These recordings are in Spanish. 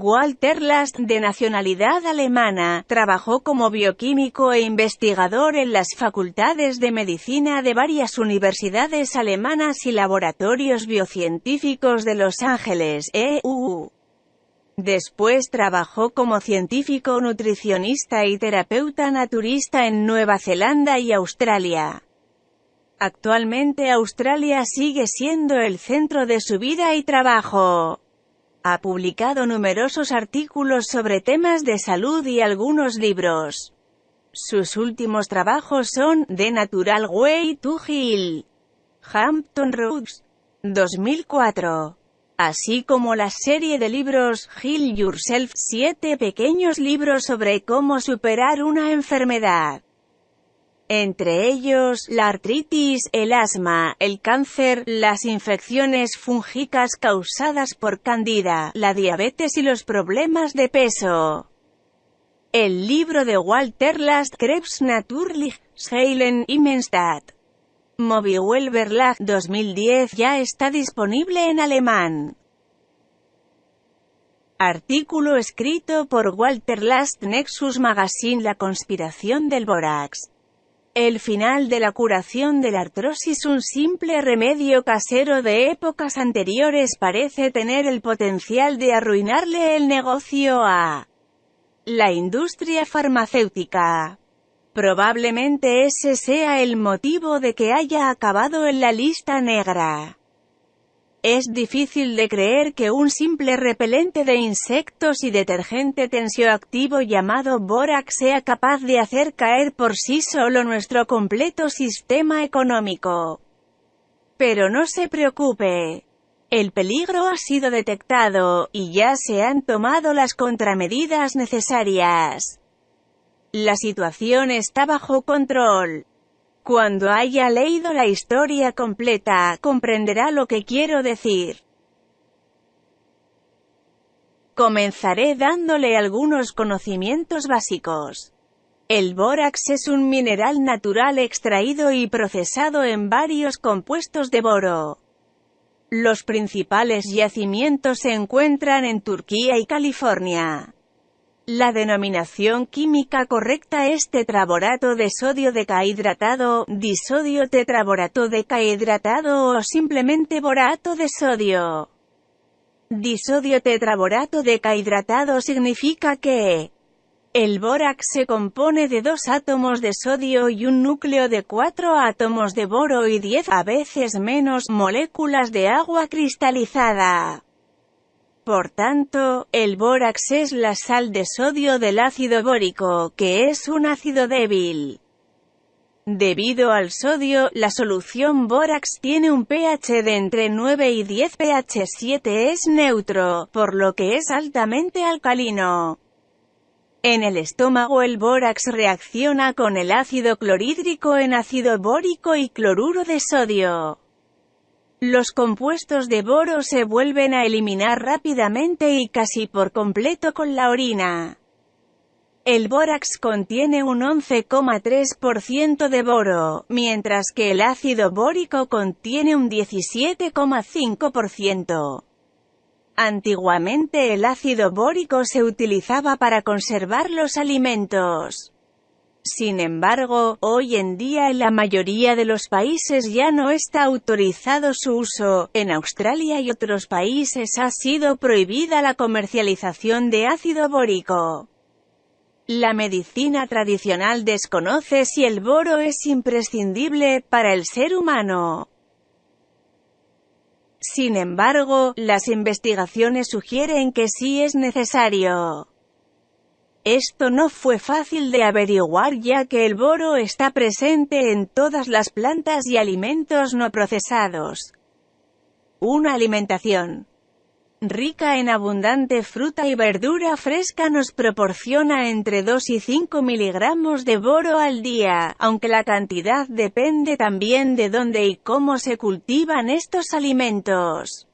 Walter Last, de nacionalidad alemana, trabajó como bioquímico e investigador en las facultades de medicina de varias universidades alemanas y laboratorios biocientíficos de Los Ángeles, EU. Después trabajó como científico nutricionista y terapeuta naturista en Nueva Zelanda y Australia. Actualmente Australia sigue siendo el centro de su vida y trabajo. Ha publicado numerosos artículos sobre temas de salud y algunos libros. Sus últimos trabajos son The Natural Way to Heal, Hampton Roads, 2004, así como la serie de libros Heal Yourself, 7 pequeños libros sobre cómo superar una enfermedad. Entre ellos, la artritis, el asma, el cáncer, las infecciones fúngicas causadas por Candida, la diabetes y los problemas de peso. El libro de Walter Last, Krebsnaturlich Heilen Immenstadt, Mobiwell Verlag, 2010, ya está disponible en alemán. Artículo escrito por Walter Last, Nexus Magazine. La conspiración del bórax. El final de la curación de la artrosis. Un simple remedio casero de épocas anteriores parece tener el potencial de arruinarle el negocio a la industria farmacéutica. Probablemente ese sea el motivo de que haya acabado en la lista negra. Es difícil de creer que un simple repelente de insectos y detergente tensioactivo llamado bórax sea capaz de hacer caer por sí solo nuestro completo sistema económico. Pero no se preocupe. El peligro ha sido detectado, y ya se han tomado las contramedidas necesarias. La situación está bajo control. Cuando haya leído la historia completa, comprenderá lo que quiero decir. Comenzaré dándole algunos conocimientos básicos. El bórax es un mineral natural extraído y procesado en varios compuestos de boro. Los principales yacimientos se encuentran en Turquía y California. La denominación química correcta es tetraborato de sodio decahidratado, disodio tetraborato decahidratado o simplemente borato de sodio. Disodio tetraborato decahidratado significa que el bórax se compone de 2 átomos de sodio y un núcleo de 4 átomos de boro y 10, a veces menos, moléculas de agua cristalizada. Por tanto, el bórax es la sal de sodio del ácido bórico, que es un ácido débil. Debido al sodio, la solución bórax tiene un pH de entre 9 y 10. pH 7 es neutro, por lo que es altamente alcalino. En el estómago el bórax reacciona con el ácido clorhídrico en ácido bórico y cloruro de sodio. Los compuestos de boro se vuelven a eliminar rápidamente y casi por completo con la orina. El bórax contiene un 11,3% de boro, mientras que el ácido bórico contiene un 17,5%. Antiguamente el ácido bórico se utilizaba para conservar los alimentos. Sin embargo, hoy en día en la mayoría de los países ya no está autorizado su uso. En Australia y otros países ha sido prohibida la comercialización de ácido bórico. La medicina tradicional desconoce si el boro es imprescindible para el ser humano. Sin embargo, las investigaciones sugieren que sí es necesario. Esto no fue fácil de averiguar ya que el boro está presente en todas las plantas y alimentos no procesados. Una alimentación rica en abundante fruta y verdura fresca nos proporciona entre 2 y 5 miligramos de boro al día, aunque la cantidad depende también de dónde y cómo se cultivan estos alimentos.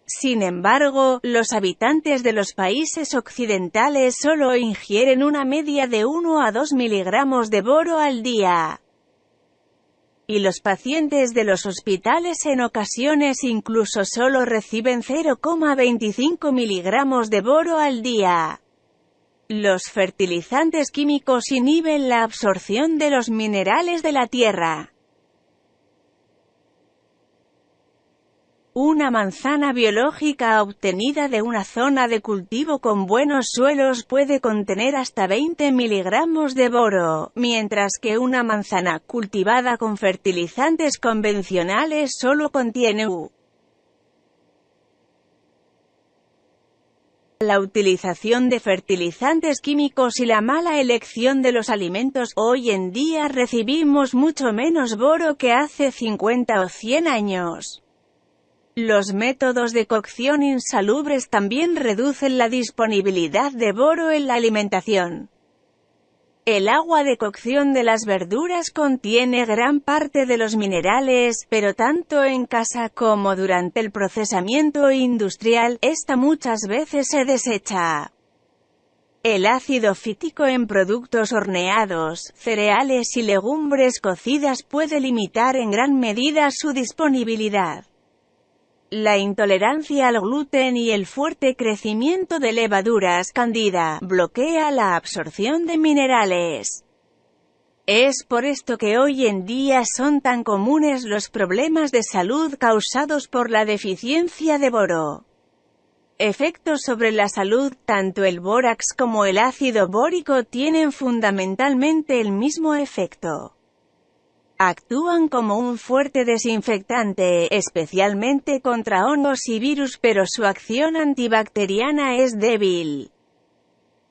Sin embargo, los habitantes de los países occidentales solo ingieren una media de 1 a 2 miligramos de boro al día. Y los pacientes de los hospitales en ocasiones incluso solo reciben 0,25 miligramos de boro al día. Los fertilizantes químicos inhiben la absorción de los minerales de la tierra. Una manzana biológica obtenida de una zona de cultivo con buenos suelos puede contener hasta 20 miligramos de boro, mientras que una manzana cultivada con fertilizantes convencionales solo contiene La utilización de fertilizantes químicos y la mala elección de los alimentos. Hoy en día recibimos mucho menos boro que hace 50 o 100 años. Los métodos de cocción insalubres también reducen la disponibilidad de boro en la alimentación. El agua de cocción de las verduras contiene gran parte de los minerales, pero tanto en casa como durante el procesamiento industrial, esta muchas veces se desecha. El ácido fítico en productos horneados, cereales y legumbres cocidas puede limitar en gran medida su disponibilidad. La intolerancia al gluten y el fuerte crecimiento de levaduras cándida bloquea la absorción de minerales. Es por esto que hoy en día son tan comunes los problemas de salud causados por la deficiencia de boro. Efectos sobre la salud. Tanto el bórax como el ácido bórico tienen fundamentalmente el mismo efecto. Actúan como un fuerte desinfectante, especialmente contra hongos y virus, pero su acción antibacteriana es débil.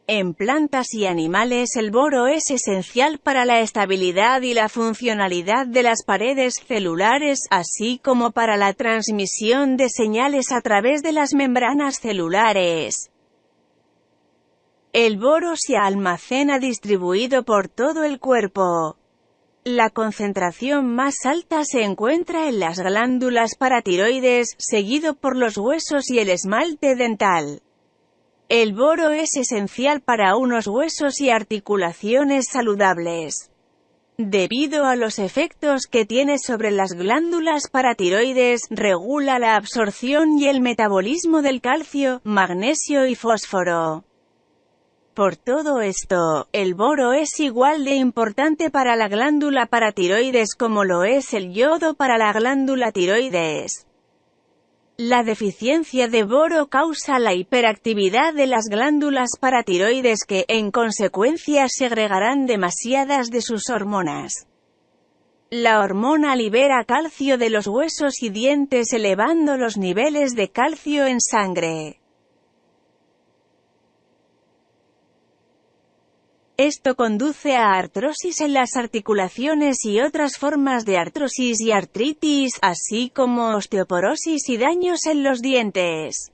En plantas y animales el boro es esencial para la estabilidad y la funcionalidad de las paredes celulares, así como para la transmisión de señales a través de las membranas celulares. El boro se almacena distribuido por todo el cuerpo. La concentración más alta se encuentra en las glándulas paratiroides, seguido por los huesos y el esmalte dental. El boro es esencial para unos huesos y articulaciones saludables. Debido a los efectos que tiene sobre las glándulas paratiroides, regula la absorción y el metabolismo del calcio, magnesio y fósforo. Por todo esto, el boro es igual de importante para la glándula paratiroides como lo es el yodo para la glándula tiroides. La deficiencia de boro causa la hiperactividad de las glándulas paratiroides que, en consecuencia, segregarán demasiadas de sus hormonas. La hormona libera calcio de los huesos y dientes elevando los niveles de calcio en sangre. Esto conduce a artrosis en las articulaciones y otras formas de artrosis y artritis, así como osteoporosis y daños en los dientes.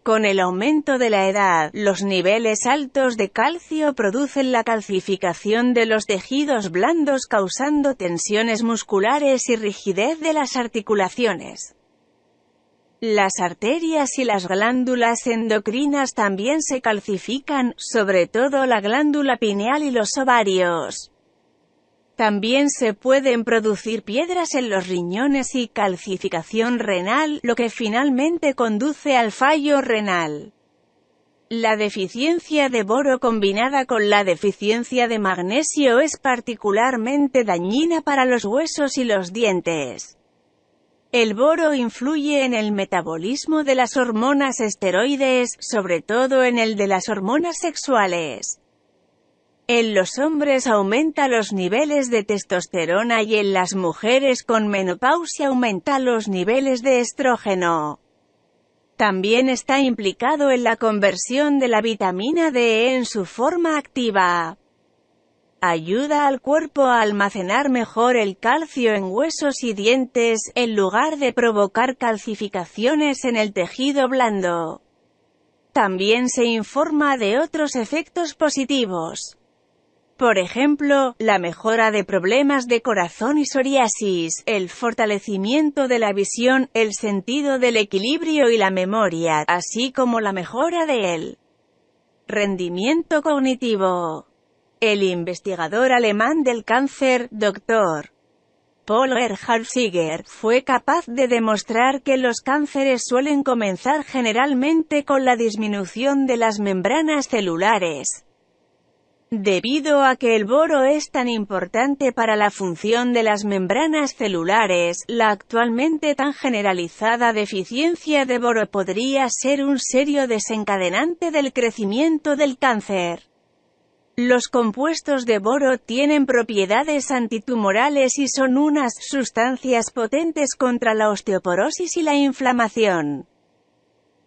Con el aumento de la edad, los niveles altos de calcio producen la calcificación de los tejidos blandos causando tensiones musculares y rigidez de las articulaciones. Las arterias y las glándulas endocrinas también se calcifican, sobre todo la glándula pineal y los ovarios. También se pueden producir piedras en los riñones y calcificación renal, lo que finalmente conduce al fallo renal. La deficiencia de boro combinada con la deficiencia de magnesio es particularmente dañina para los huesos y los dientes. El boro influye en el metabolismo de las hormonas esteroides, sobre todo en el de las hormonas sexuales. En los hombres aumenta los niveles de testosterona y en las mujeres con menopausia aumenta los niveles de estrógeno. También está implicado en la conversión de la vitamina D en su forma activa. Ayuda al cuerpo a almacenar mejor el calcio en huesos y dientes, en lugar de provocar calcificaciones en el tejido blando. También se informa de otros efectos positivos. Por ejemplo, la mejora de problemas de corazón y psoriasis, el fortalecimiento de la visión, el sentido del equilibrio y la memoria, así como la mejora del rendimiento cognitivo. El investigador alemán del cáncer, Dr. Paul Erhard Seeger, fue capaz de demostrar que los cánceres suelen comenzar generalmente con la disminución de las membranas celulares. Debido a que el boro es tan importante para la función de las membranas celulares, la actualmente tan generalizada deficiencia de boro podría ser un serio desencadenante del crecimiento del cáncer. Los compuestos de boro tienen propiedades antitumorales y son unas sustancias potentes contra la osteoporosis y la inflamación.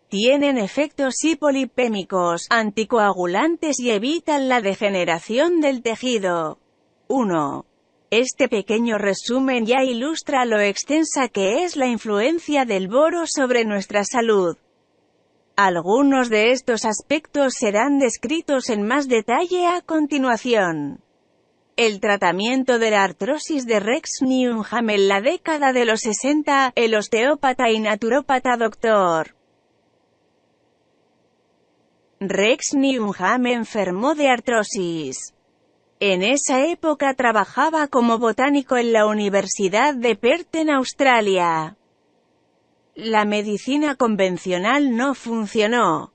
Tienen efectos hipolipémicos, anticoagulantes y evitan la degeneración del tejido. 1. Este pequeño resumen ya ilustra lo extensa que es la influencia del boro sobre nuestra salud. Algunos de estos aspectos serán descritos en más detalle a continuación. El tratamiento de la artrosis de Rex Newnham en la década de los 60, el osteópata y naturópata Dr. Rex Newnham enfermó de artrosis. En esa época trabajaba como botánico en la Universidad de Perth en Australia. La medicina convencional no funcionó.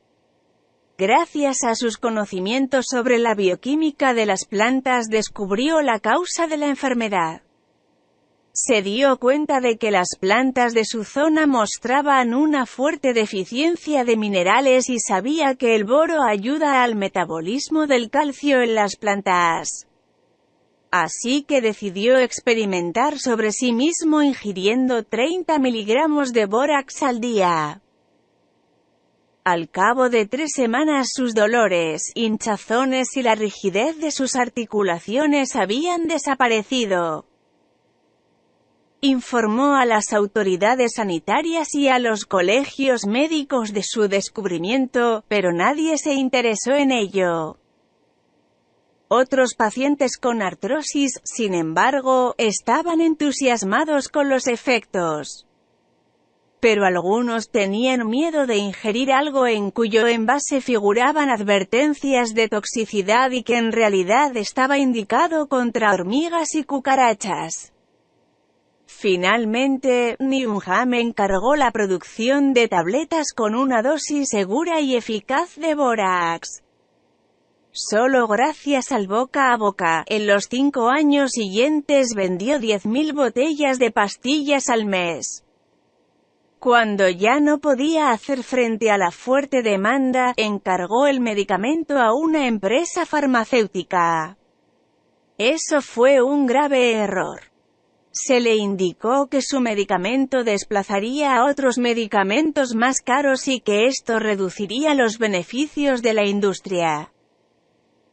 Gracias a sus conocimientos sobre la bioquímica de las plantas descubrió la causa de la enfermedad. Se dio cuenta de que las plantas de su zona mostraban una fuerte deficiencia de minerales y sabía que el boro ayuda al metabolismo del calcio en las plantas. Así que decidió experimentar sobre sí mismo ingiriendo 30 miligramos de bórax al día. Al cabo de 3 semanas sus dolores, hinchazones y la rigidez de sus articulaciones habían desaparecido. Informó a las autoridades sanitarias y a los colegios médicos de su descubrimiento, pero nadie se interesó en ello. Otros pacientes con artrosis, sin embargo, estaban entusiasmados con los efectos. Pero algunos tenían miedo de ingerir algo en cuyo envase figuraban advertencias de toxicidad y que en realidad estaba indicado contra hormigas y cucarachas. Finalmente, Newnham encargó la producción de tabletas con una dosis segura y eficaz de bórax. Solo gracias al boca a boca, en los 5 años siguientes vendió 10.000 botellas de pastillas al mes. Cuando ya no podía hacer frente a la fuerte demanda, encargó el medicamento a una empresa farmacéutica. Eso fue un grave error. Se le indicó que su medicamento desplazaría a otros medicamentos más caros y que esto reduciría los beneficios de la industria.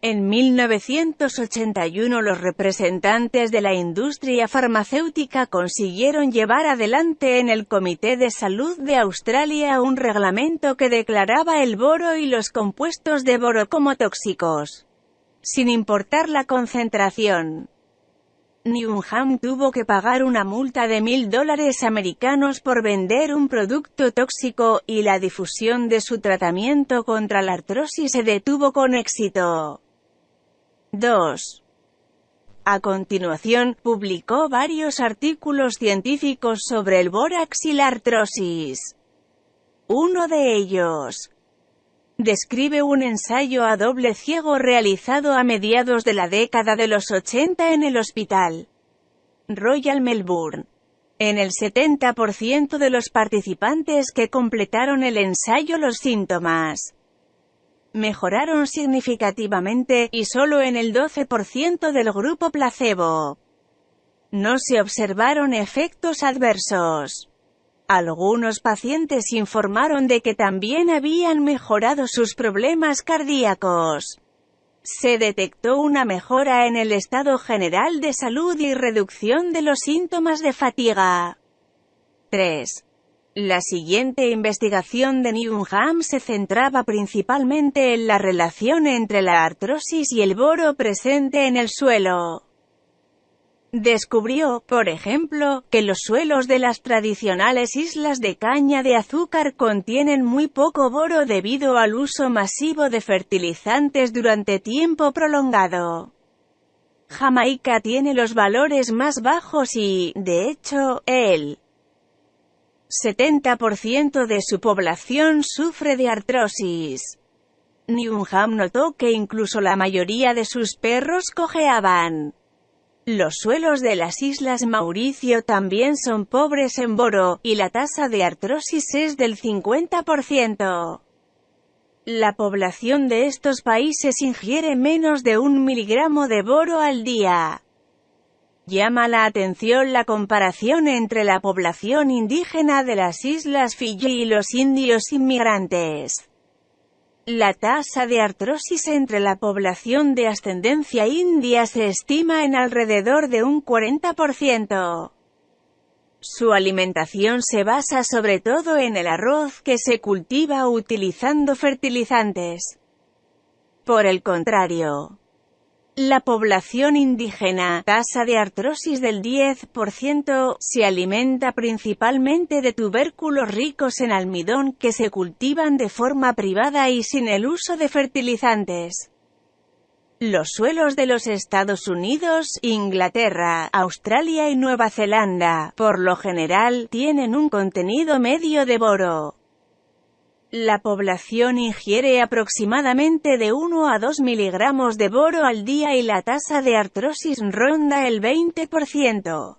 En 1981 los representantes de la industria farmacéutica consiguieron llevar adelante en el Comité de Salud de Australia un reglamento que declaraba el boro y los compuestos de boro como tóxicos, sin importar la concentración. Newnham tuvo que pagar una multa de $1.000 americanos por vender un producto tóxico, y la difusión de su tratamiento contra la artrosis se detuvo con éxito. 2. A continuación, publicó varios artículos científicos sobre el bórax y la artrosis. Uno de ellos describe un ensayo a doble ciego realizado a mediados de la década de los 80 en el Hospital Royal Melbourne. En el 70% de los participantes que completaron el ensayo los síntomas mejoraron significativamente, y solo en el 12% del grupo placebo no se observaron efectos adversos. Algunos pacientes informaron de que también habían mejorado sus problemas cardíacos. Se detectó una mejora en el estado general de salud y reducción de los síntomas de fatiga. 3. La siguiente investigación de Newnham se centraba principalmente en la relación entre la artrosis y el boro presente en el suelo. Descubrió, por ejemplo, que los suelos de las tradicionales islas de caña de azúcar contienen muy poco boro debido al uso masivo de fertilizantes durante tiempo prolongado. Jamaica tiene los valores más bajos y, de hecho, el 70% de su población sufre de artrosis. Newnham notó que incluso la mayoría de sus perros cojeaban. Los suelos de las Islas Mauricio también son pobres en boro, y la tasa de artrosis es del 50%. La población de estos países ingiere menos de 1 miligramo de boro al día. Llama la atención la comparación entre la población indígena de las Islas Fiyi y los indios inmigrantes. La tasa de artrosis entre la población de ascendencia india se estima en alrededor de un 40%. Su alimentación se basa sobre todo en el arroz que se cultiva utilizando fertilizantes. Por el contrario, la población indígena, tasa de artrosis del 10%, se alimenta principalmente de tubérculos ricos en almidón que se cultivan de forma privada y sin el uso de fertilizantes. Los suelos de los Estados Unidos, Inglaterra, Australia y Nueva Zelanda, por lo general, tienen un contenido medio de boro. La población ingiere aproximadamente de 1 a 2 miligramos de boro al día y la tasa de artrosis ronda el 20%.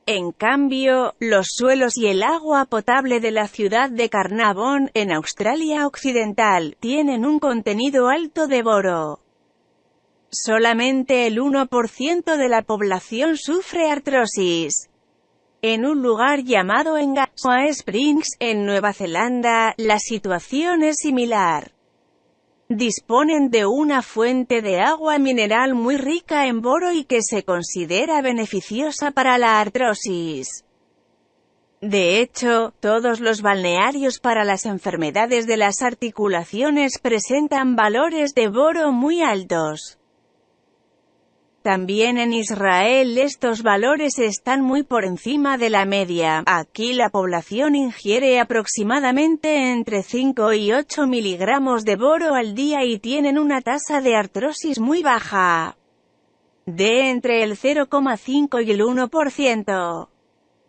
En cambio, los suelos y el agua potable de la ciudad de Carnarvon, en Australia Occidental, tienen un contenido alto de boro. Solamente el 1% de la población sufre artrosis. En un lugar llamado Engaswa Springs, en Nueva Zelanda, la situación es similar. Disponen de una fuente de agua mineral muy rica en boro y que se considera beneficiosa para la artrosis. De hecho, todos los balnearios para las enfermedades de las articulaciones presentan valores de boro muy altos. También en Israel estos valores están muy por encima de la media. Aquí la población ingiere aproximadamente entre 5 y 8 miligramos de boro al día y tienen una tasa de artrosis muy baja, de entre el 0,5 y el 1%.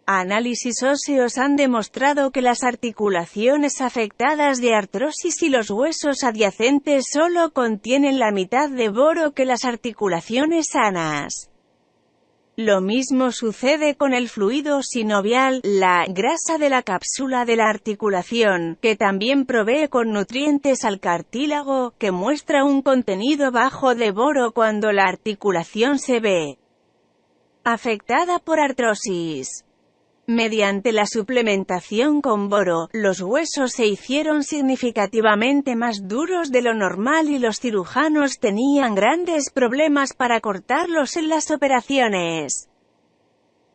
Análisis óseos han demostrado que las articulaciones afectadas de artrosis y los huesos adyacentes solo contienen la mitad de boro que las articulaciones sanas. Lo mismo sucede con el fluido sinovial, la grasa de la cápsula de la articulación, que también provee con nutrientes al cartílago, que muestra un contenido bajo de boro cuando la articulación se ve afectada por artrosis. Mediante la suplementación con boro, los huesos se hicieron significativamente más duros de lo normal y los cirujanos tenían grandes problemas para cortarlos en las operaciones.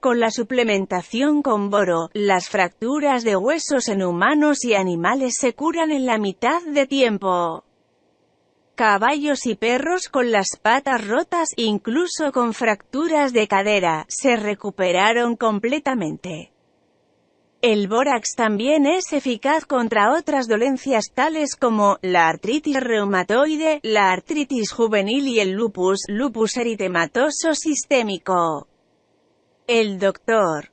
Con la suplementación con boro, las fracturas de huesos en humanos y animales se curan en la mitad de tiempo. Caballos y perros con las patas rotas, incluso con fracturas de cadera, se recuperaron completamente. El bórax también es eficaz contra otras dolencias tales como la artritis reumatoide, la artritis juvenil y el lupus eritematoso sistémico. El Dr.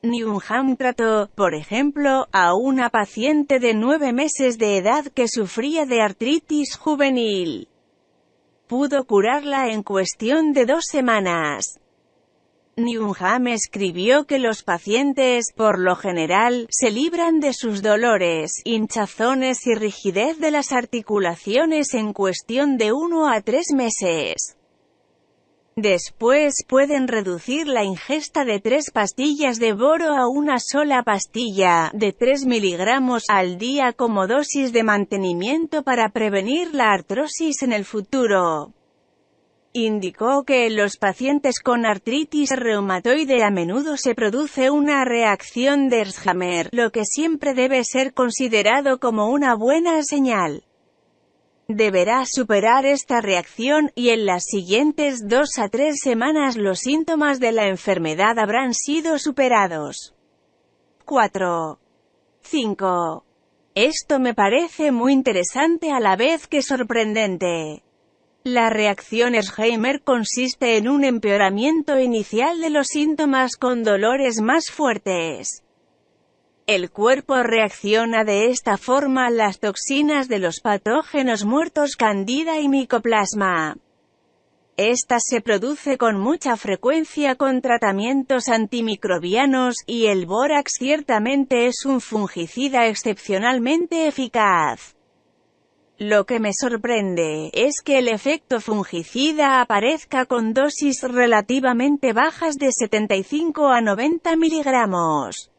Newnham trató, por ejemplo, a una paciente de 9 meses de edad que sufría de artritis juvenil. Pudo curarla en cuestión de 2 semanas. Newnham escribió que los pacientes, por lo general, se libran de sus dolores, hinchazones y rigidez de las articulaciones en cuestión de 1 a 3 meses. Después pueden reducir la ingesta de 3 pastillas de boro a una sola pastilla, de 3 miligramos al día como dosis de mantenimiento para prevenir la artrosis en el futuro. Indicó que en los pacientes con artritis reumatoide a menudo se produce una reacción de Alzheimer, lo que siempre debe ser considerado como una buena señal. Deberá superar esta reacción, y en las siguientes 2 a 3 semanas los síntomas de la enfermedad habrán sido superados. 4. 5. Esto me parece muy interesante a la vez que sorprendente. La reacción Alzheimer consiste en un empeoramiento inicial de los síntomas con dolores más fuertes. El cuerpo reacciona de esta forma a las toxinas de los patógenos muertos Candida y Mycoplasma. Esta se produce con mucha frecuencia con tratamientos antimicrobianos, y el bórax ciertamente es un fungicida excepcionalmente eficaz. Lo que me sorprende es que el efecto fungicida aparezca con dosis relativamente bajas de 75 a 90 miligramos.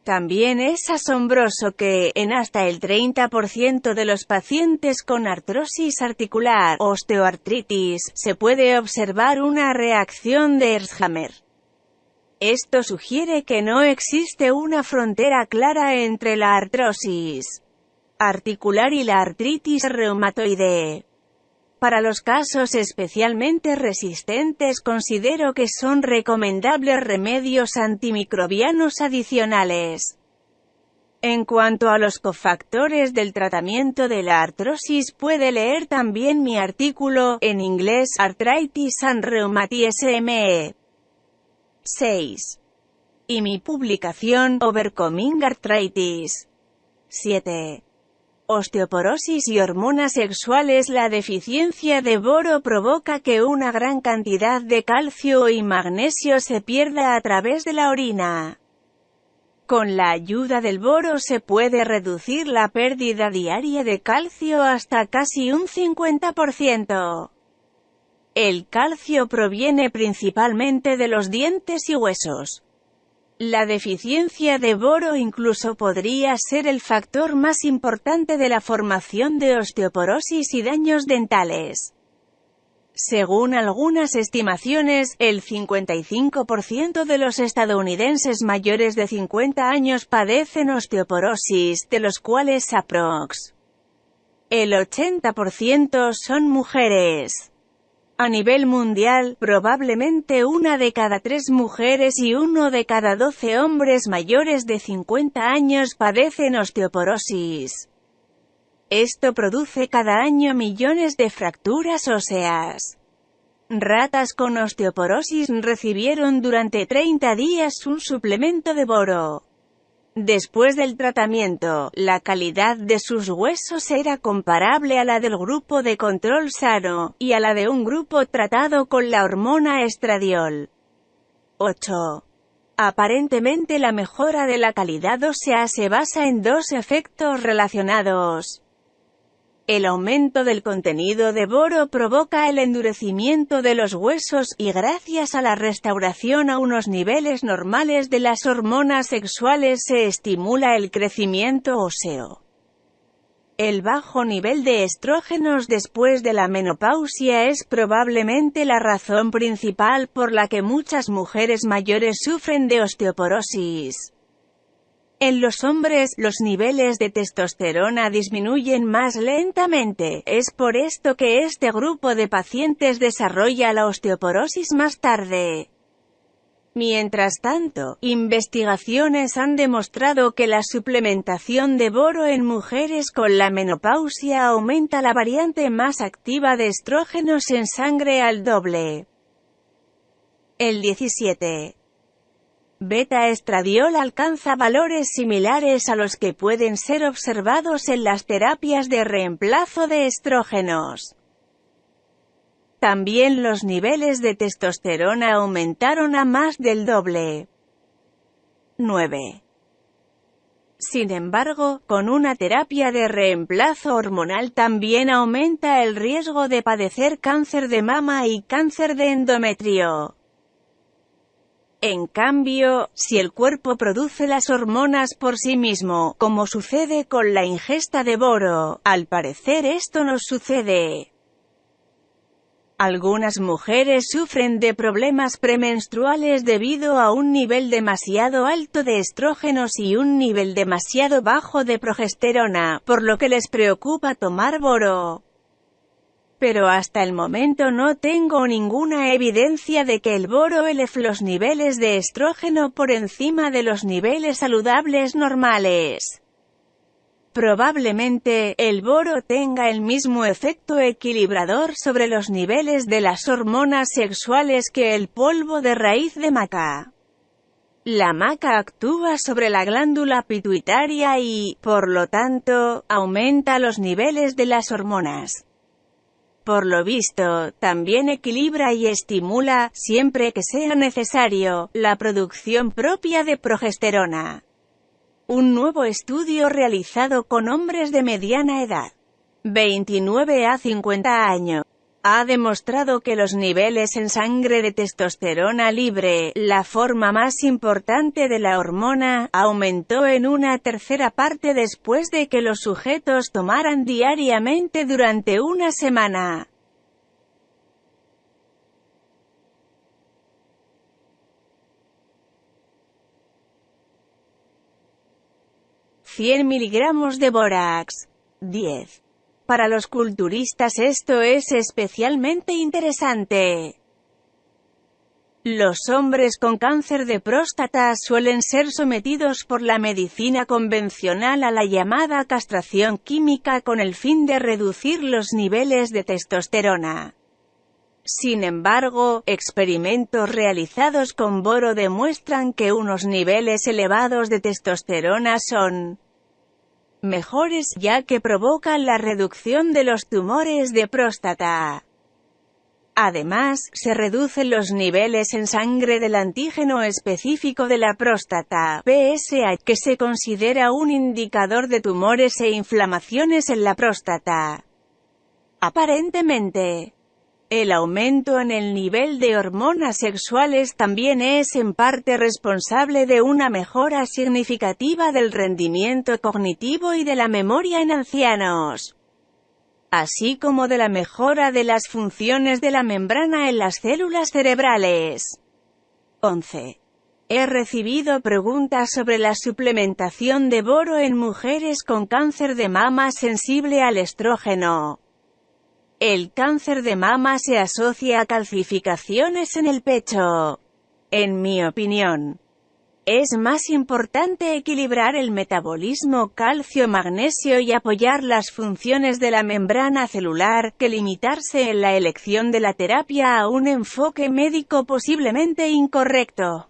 También es asombroso que, en hasta el 30% de los pacientes con artrosis articular, osteoartritis, se puede observar una reacción de Alzheimer. Esto sugiere que no existe una frontera clara entre la artrosis articular y la artritis reumatoide. Para los casos especialmente resistentes considero que son recomendables remedios antimicrobianos adicionales. En cuanto a los cofactores del tratamiento de la artrosis, puede leer también mi artículo, en inglés, Arthritis and Rheumatism. 6. Y mi publicación, Overcoming Arthritis. 7. Osteoporosis y hormonas sexuales. La deficiencia de boro provoca que una gran cantidad de calcio y magnesio se pierda a través de la orina. Con la ayuda del boro se puede reducir la pérdida diaria de calcio hasta casi un 50%. El calcio proviene principalmente de los dientes y huesos. La deficiencia de boro incluso podría ser el factor más importante de la formación de osteoporosis y daños dentales. Según algunas estimaciones, el 55% de los estadounidenses mayores de 50 años padecen osteoporosis, de los cuales aprox. el 80% son mujeres. A nivel mundial, probablemente 1 de cada 3 mujeres y 1 de cada 12 hombres mayores de 50 años padecen osteoporosis. Esto produce cada año millones de fracturas óseas. Ratas con osteoporosis recibieron durante 30 días un suplemento de boro. Después del tratamiento, la calidad de sus huesos era comparable a la del grupo de control sano, y a la de un grupo tratado con la hormona estradiol. 8. Aparentemente la mejora de la calidad ósea se basa en 2 efectos relacionados. El aumento del contenido de boro provoca el endurecimiento de los huesos, y gracias a la restauración a unos niveles normales de las hormonas sexuales se estimula el crecimiento óseo. El bajo nivel de estrógenos después de la menopausia es probablemente la razón principal por la que muchas mujeres mayores sufren de osteoporosis. En los hombres, los niveles de testosterona disminuyen más lentamente, es por esto que este grupo de pacientes desarrolla la osteoporosis más tarde. Mientras tanto, investigaciones han demostrado que la suplementación de boro en mujeres con la menopausia aumenta la variante más activa de estrógenos en sangre al doble. El 17. Beta-estradiol alcanza valores similares a los que pueden ser observados en las terapias de reemplazo de estrógenos. También los niveles de testosterona aumentaron a más del doble. 9. Sin embargo, con una terapia de reemplazo hormonal también aumenta el riesgo de padecer cáncer de mama y cáncer de endometrio. En cambio, si el cuerpo produce las hormonas por sí mismo, como sucede con la ingesta de boro, al parecer esto no sucede. Algunas mujeres sufren de problemas premenstruales debido a un nivel demasiado alto de estrógenos y un nivel demasiado bajo de progesterona, por lo que les preocupa tomar boro. Pero hasta el momento no tengo ninguna evidencia de que el boro eleve los niveles de estrógeno por encima de los niveles saludables normales. Probablemente, el boro tenga el mismo efecto equilibrador sobre los niveles de las hormonas sexuales que el polvo de raíz de maca. La maca actúa sobre la glándula pituitaria y, por lo tanto, aumenta los niveles de las hormonas. Por lo visto, también equilibra y estimula, siempre que sea necesario, la producción propia de progesterona. Un nuevo estudio realizado con hombres de mediana edad, 29 a 50 años, ha demostrado que los niveles en sangre de testosterona libre, la forma más importante de la hormona, aumentó en una tercera parte después de que los sujetos tomaran diariamente durante una semana. «100 miligramos de bórax. 10. Para los culturistas esto es especialmente interesante. Los hombres con cáncer de próstata suelen ser sometidos por la medicina convencional a la llamada castración química con el fin de reducir los niveles de testosterona. Sin embargo, experimentos realizados con boro demuestran que unos niveles elevados de testosterona son mejores, ya que provocan la reducción de los tumores de próstata. Además, se reducen los niveles en sangre del antígeno específico de la próstata, PSA, que se considera un indicador de tumores e inflamaciones en la próstata. Aparentemente, el aumento en el nivel de hormonas sexuales también es en parte responsable de una mejora significativa del rendimiento cognitivo y de la memoria en ancianos, así como de la mejora de las funciones de la membrana en las células cerebrales. 11. He recibido preguntas sobre la suplementación de boro en mujeres con cáncer de mama sensible al estrógeno. El cáncer de mama se asocia a calcificaciones en el pecho. En mi opinión, es más importante equilibrar el metabolismo calcio-magnesio y apoyar las funciones de la membrana celular, que limitarse en la elección de la terapia a un enfoque médico posiblemente incorrecto.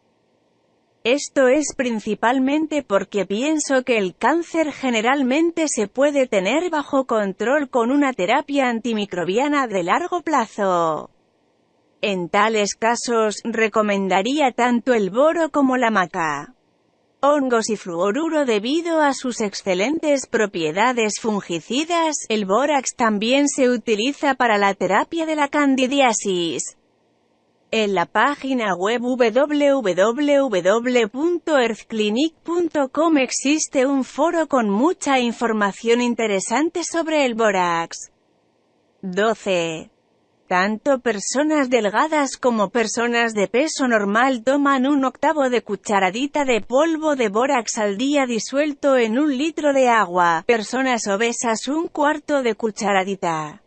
Esto es principalmente porque pienso que el cáncer generalmente se puede tener bajo control con una terapia antimicrobiana de largo plazo. En tales casos, recomendaría tanto el boro como la maca. Hongos y fluoruro. Debido a sus excelentes propiedades fungicidas, el bórax también se utiliza para la terapia de la candidiasis. En la página web www.earthclinic.com existe un foro con mucha información interesante sobre el bórax. 12. Tanto personas delgadas como personas de peso normal toman 1/8 de cucharadita de polvo de bórax al día disuelto en 1 litro de agua, personas obesas 1/4 de cucharadita.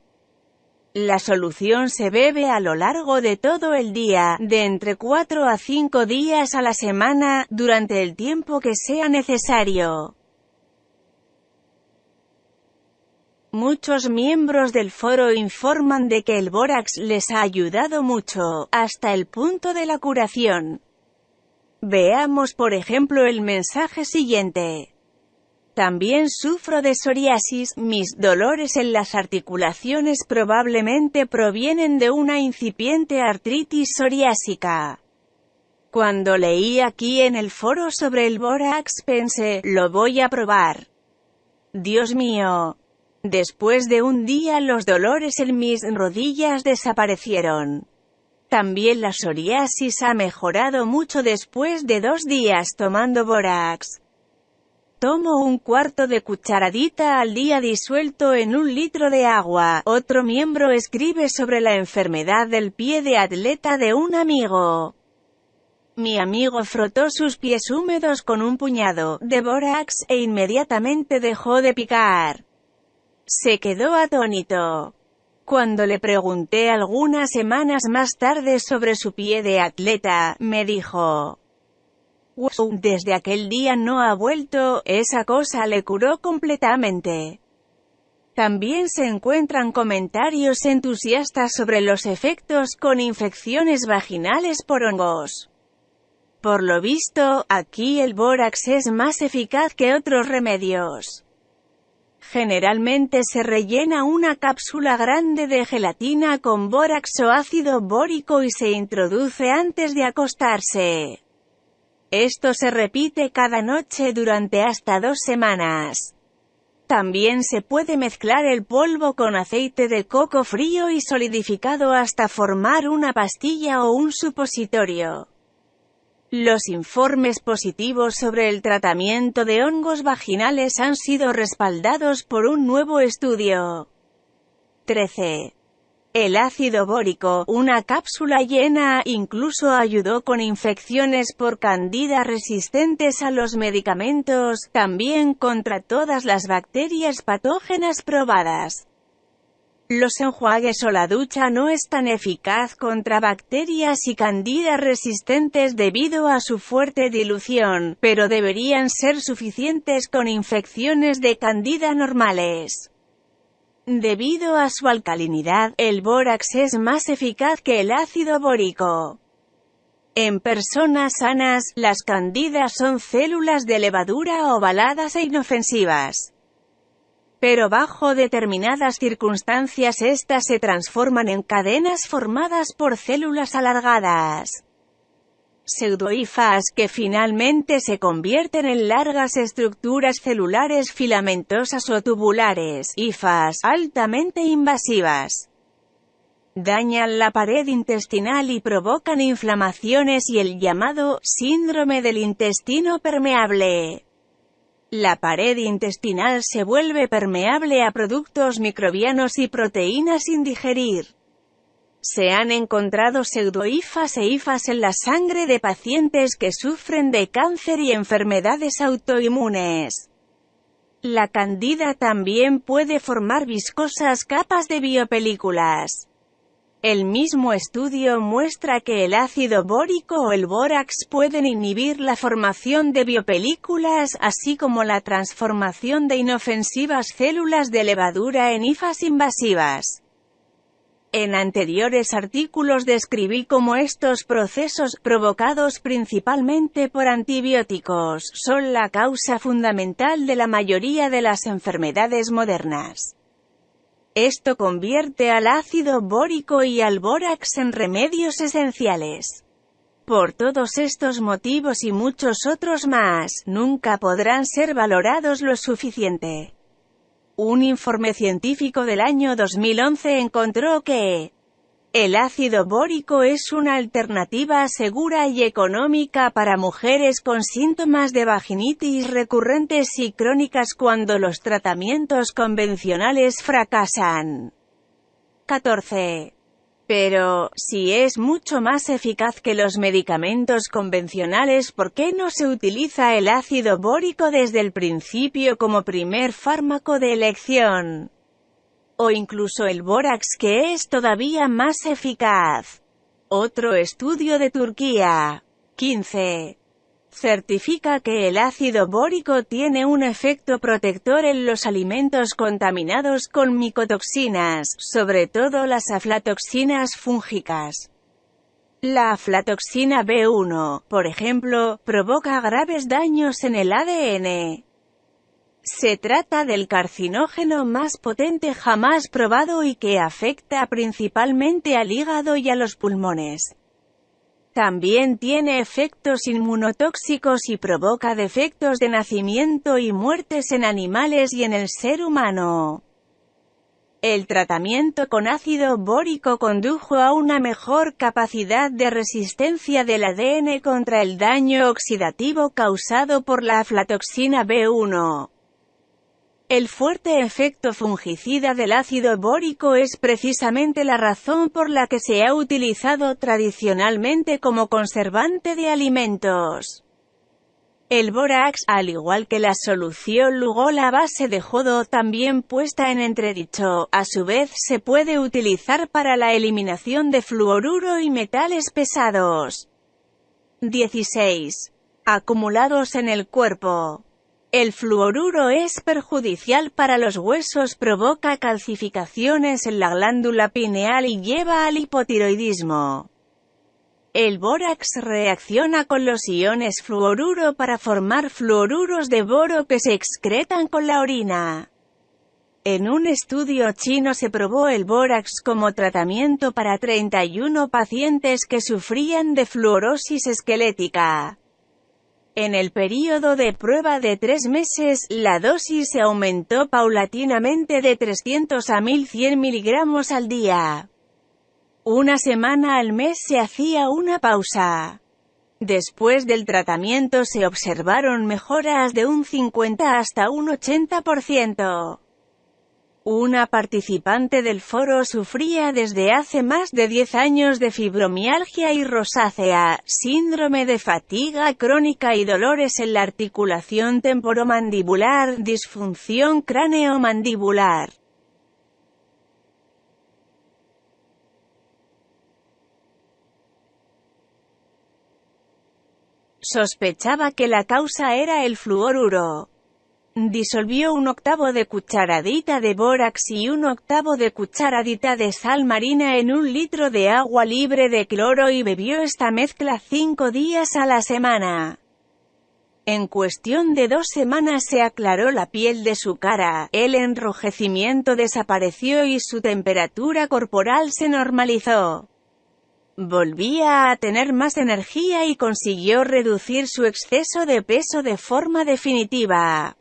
La solución se bebe a lo largo de todo el día, de entre 4 a 5 días a la semana, durante el tiempo que sea necesario. Muchos miembros del foro informan de que el bórax les ha ayudado mucho, hasta el punto de la curación. Veamos por ejemplo el mensaje siguiente. También sufro de psoriasis, mis dolores en las articulaciones probablemente provienen de una incipiente artritis psoriásica. Cuando leí aquí en el foro sobre el bórax pensé, lo voy a probar. Dios mío. Después de un día los dolores en mis rodillas desaparecieron. También la psoriasis ha mejorado mucho después de 2 días tomando bórax. Tomo 1/4 de cucharadita al día disuelto en 1 litro de agua. Otro miembro escribe sobre la enfermedad del pie de atleta de un amigo. Mi amigo frotó sus pies húmedos con un puñado de bórax, e inmediatamente dejó de picar. Se quedó atónito. Cuando le pregunté algunas semanas más tarde sobre su pie de atleta, me dijo: Desde aquel día no ha vuelto, esa cosa le curó completamente. También se encuentran comentarios entusiastas sobre los efectos con infecciones vaginales por hongos. Por lo visto, aquí el bórax es más eficaz que otros remedios. Generalmente se rellena una cápsula grande de gelatina con bórax o ácido bórico y se introduce antes de acostarse. Esto se repite cada noche durante hasta 2 semanas. También se puede mezclar el polvo con aceite de coco frío y solidificado hasta formar una pastilla o un supositorio. Los informes positivos sobre el tratamiento de hongos vaginales han sido respaldados por un nuevo estudio. 13. El ácido bórico, una cápsula llena, incluso ayudó con infecciones por candida resistentes a los medicamentos, también contra todas las bacterias patógenas probadas. Los enjuagues o la ducha no es tan eficaz contra bacterias y candida resistentes debido a su fuerte dilución, pero deberían ser suficientes con infecciones de candida normales. Debido a su alcalinidad, el bórax es más eficaz que el ácido bórico. En personas sanas, las candidas son células de levadura ovaladas e inofensivas. Pero bajo determinadas circunstancias estas se transforman en cadenas formadas por células alargadas, pseudohifas, que finalmente se convierten en largas estructuras celulares filamentosas o tubulares, hifas, altamente invasivas. Dañan la pared intestinal y provocan inflamaciones y el llamado síndrome del intestino permeable. La pared intestinal se vuelve permeable a productos microbianos y proteínas sin digerir. Se han encontrado pseudohifas e hifas en la sangre de pacientes que sufren de cáncer y enfermedades autoinmunes. La candida también puede formar viscosas capas de biopelículas. El mismo estudio muestra que el ácido bórico o el bórax pueden inhibir la formación de biopelículas, así como la transformación de inofensivas células de levadura en hifas invasivas. En anteriores artículos describí cómo estos procesos, provocados principalmente por antibióticos, son la causa fundamental de la mayoría de las enfermedades modernas. Esto convierte al ácido bórico y al bórax en remedios esenciales. Por todos estos motivos y muchos otros más, nunca podrán ser valorados lo suficiente. Un informe científico del año 2011 encontró que el ácido bórico es una alternativa segura y económica para mujeres con síntomas de vaginitis recurrentes y crónicas cuando los tratamientos convencionales fracasan. 14. Pero, si es mucho más eficaz que los medicamentos convencionales, ¿por qué no se utiliza el ácido bórico desde el principio como primer fármaco de elección? O incluso el bórax, que es todavía más eficaz. Otro estudio de Turquía. 15. Certifica que el ácido bórico tiene un efecto protector en los alimentos contaminados con micotoxinas, sobre todo las aflatoxinas fúngicas. La aflatoxina B1, por ejemplo, provoca graves daños en el ADN. Se trata del carcinógeno más potente jamás probado y que afecta principalmente al hígado y a los pulmones. También tiene efectos inmunotóxicos y provoca defectos de nacimiento y muertes en animales y en el ser humano. El tratamiento con ácido bórico condujo a una mejor capacidad de resistencia del ADN contra el daño oxidativo causado por la aflatoxina B1. El fuerte efecto fungicida del ácido bórico es precisamente la razón por la que se ha utilizado tradicionalmente como conservante de alimentos. El bórax, al igual que la solución Lugol a base de jodo también puesta en entredicho, a su vez se puede utilizar para la eliminación de fluoruro y metales pesados. 16. acumulados en el cuerpo. El fluoruro es perjudicial para los huesos, provoca calcificaciones en la glándula pineal y lleva al hipotiroidismo. El bórax reacciona con los iones fluoruro para formar fluoruros de boro que se excretan con la orina. En un estudio chino se probó el bórax como tratamiento para 31 pacientes que sufrían de fluorosis esquelética. En el período de prueba de 3 meses, la dosis se aumentó paulatinamente de 300 a 1100 miligramos al día. Una semana al mes se hacía una pausa. Después del tratamiento se observaron mejoras de un 50 hasta un 80%. Una participante del foro sufría desde hace más de 10 años de fibromialgia y rosácea, síndrome de fatiga crónica y dolores en la articulación temporomandibular, disfunción cráneo-mandibular. Sospechaba que la causa era el fluoruro. Disolvió 1/8 de cucharadita de bórax y 1/8 de cucharadita de sal marina en 1 litro de agua libre de cloro y bebió esta mezcla 5 días a la semana. En cuestión de 2 semanas se aclaró la piel de su cara, el enrojecimiento desapareció y su temperatura corporal se normalizó. Volvía a tener más energía y consiguió reducir su exceso de peso de forma definitiva.